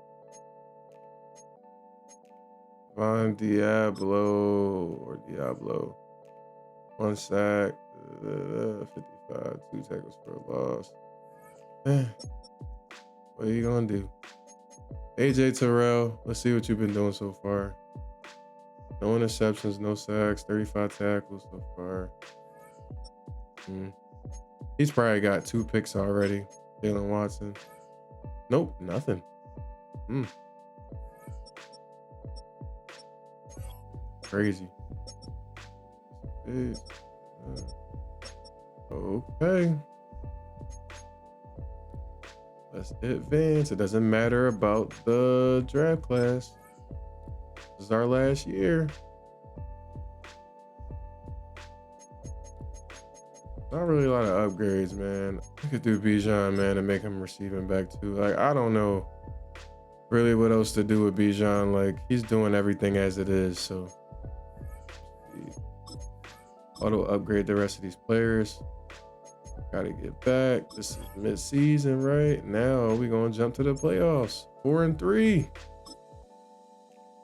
Von Diablo. 1 sack, 55, 2 tackles for a loss. What are you gonna do? AJ Terrell, let's see what you've been doing so far. No interceptions, no sacks, 35 tackles so far. He's probably got 2 picks already. Jalen Watson. Nope, nothing. Crazy. Okay. Let's advance. It doesn't matter about the draft class. This is our last year. Not really a lot of upgrades, man. I could do Bijan, man, and make him receiving back too. Like, I don't know really what else to do with Bijan. Like, he's doing everything as it is, so. Auto upgrade the rest of these players. Gotta get back. This is mid-season, right? Now we gonna jump to the playoffs. 4-3.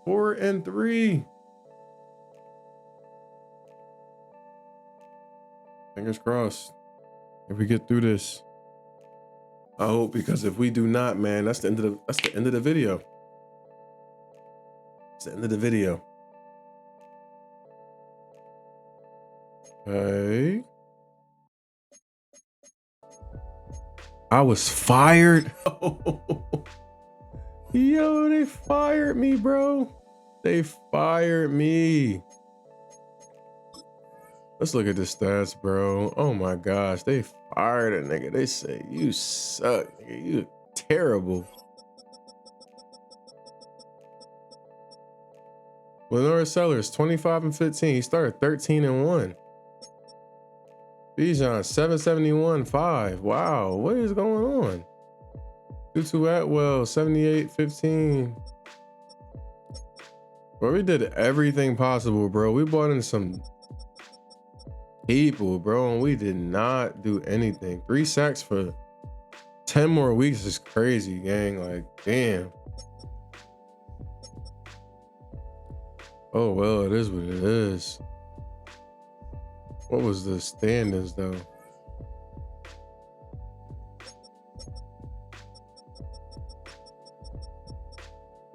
4-3. Fingers crossed. If we get through this, I hope, because if we do not, man, that's the end of the video. It's the end of the video. Okay. I was fired. Yo, they fired me, bro. They fired me. Let's look at the stats, bro. Oh my gosh, they fired a nigga. They say you suck, nigga. You terrible. Lenora Sellers, 25-15. He started 13-1. Bijan, 771-5. Wow, what is going on? Tutu Atwell, 78-15. Bro, we did everything possible, bro. We brought in some people, bro, and we did not do anything. 3 sacks for 10 more weeks is crazy, gang. Like, damn. Oh, well, it is what it is. What was the standings, though?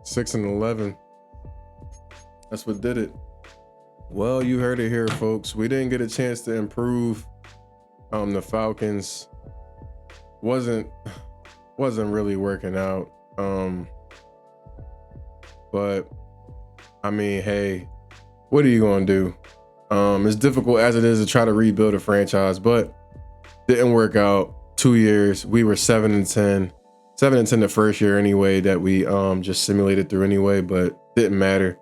Six and 11. That's what did it. Well, you heard it here, folks. We didn't get a chance to improve. The Falcons wasn't wasn't really working out. But I mean, hey, what are you gonna do? As difficult as it is to try to rebuild a franchise, but didn't work out. 2 years, we were 7-10. 7-10 the first year anyway, that we just simulated through anyway, but didn't matter.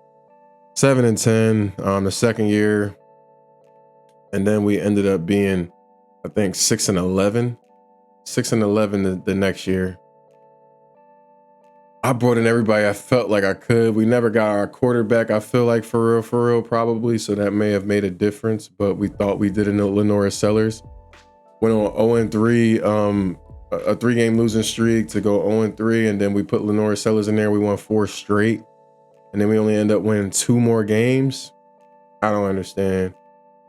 7-10 the second year, and then we ended up being, I think, 6-11. 6-11 the next year. I brought in everybody I felt like I could. We never got our quarterback, I feel like, for real, probably. So that may have made a difference, but we thought we did in the Lenora Sellers. Went on 0-3, a 3-game losing streak to go 0-3, and then we put Lenora Sellers in there. We won 4 straight, and then we only end up winning 2 more games. I don't understand.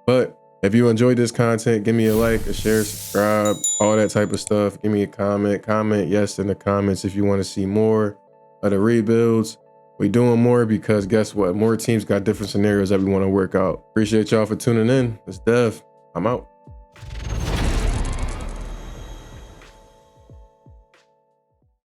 But if you enjoyed this content, give me a like, a share, subscribe, all that type of stuff. Give me a comment. Comment yes in the comments if you want to see more of the rebuilds. We doing more because guess what? More teams got different scenarios that we want to work out. Appreciate y'all for tuning in. It's Dev. I'm out.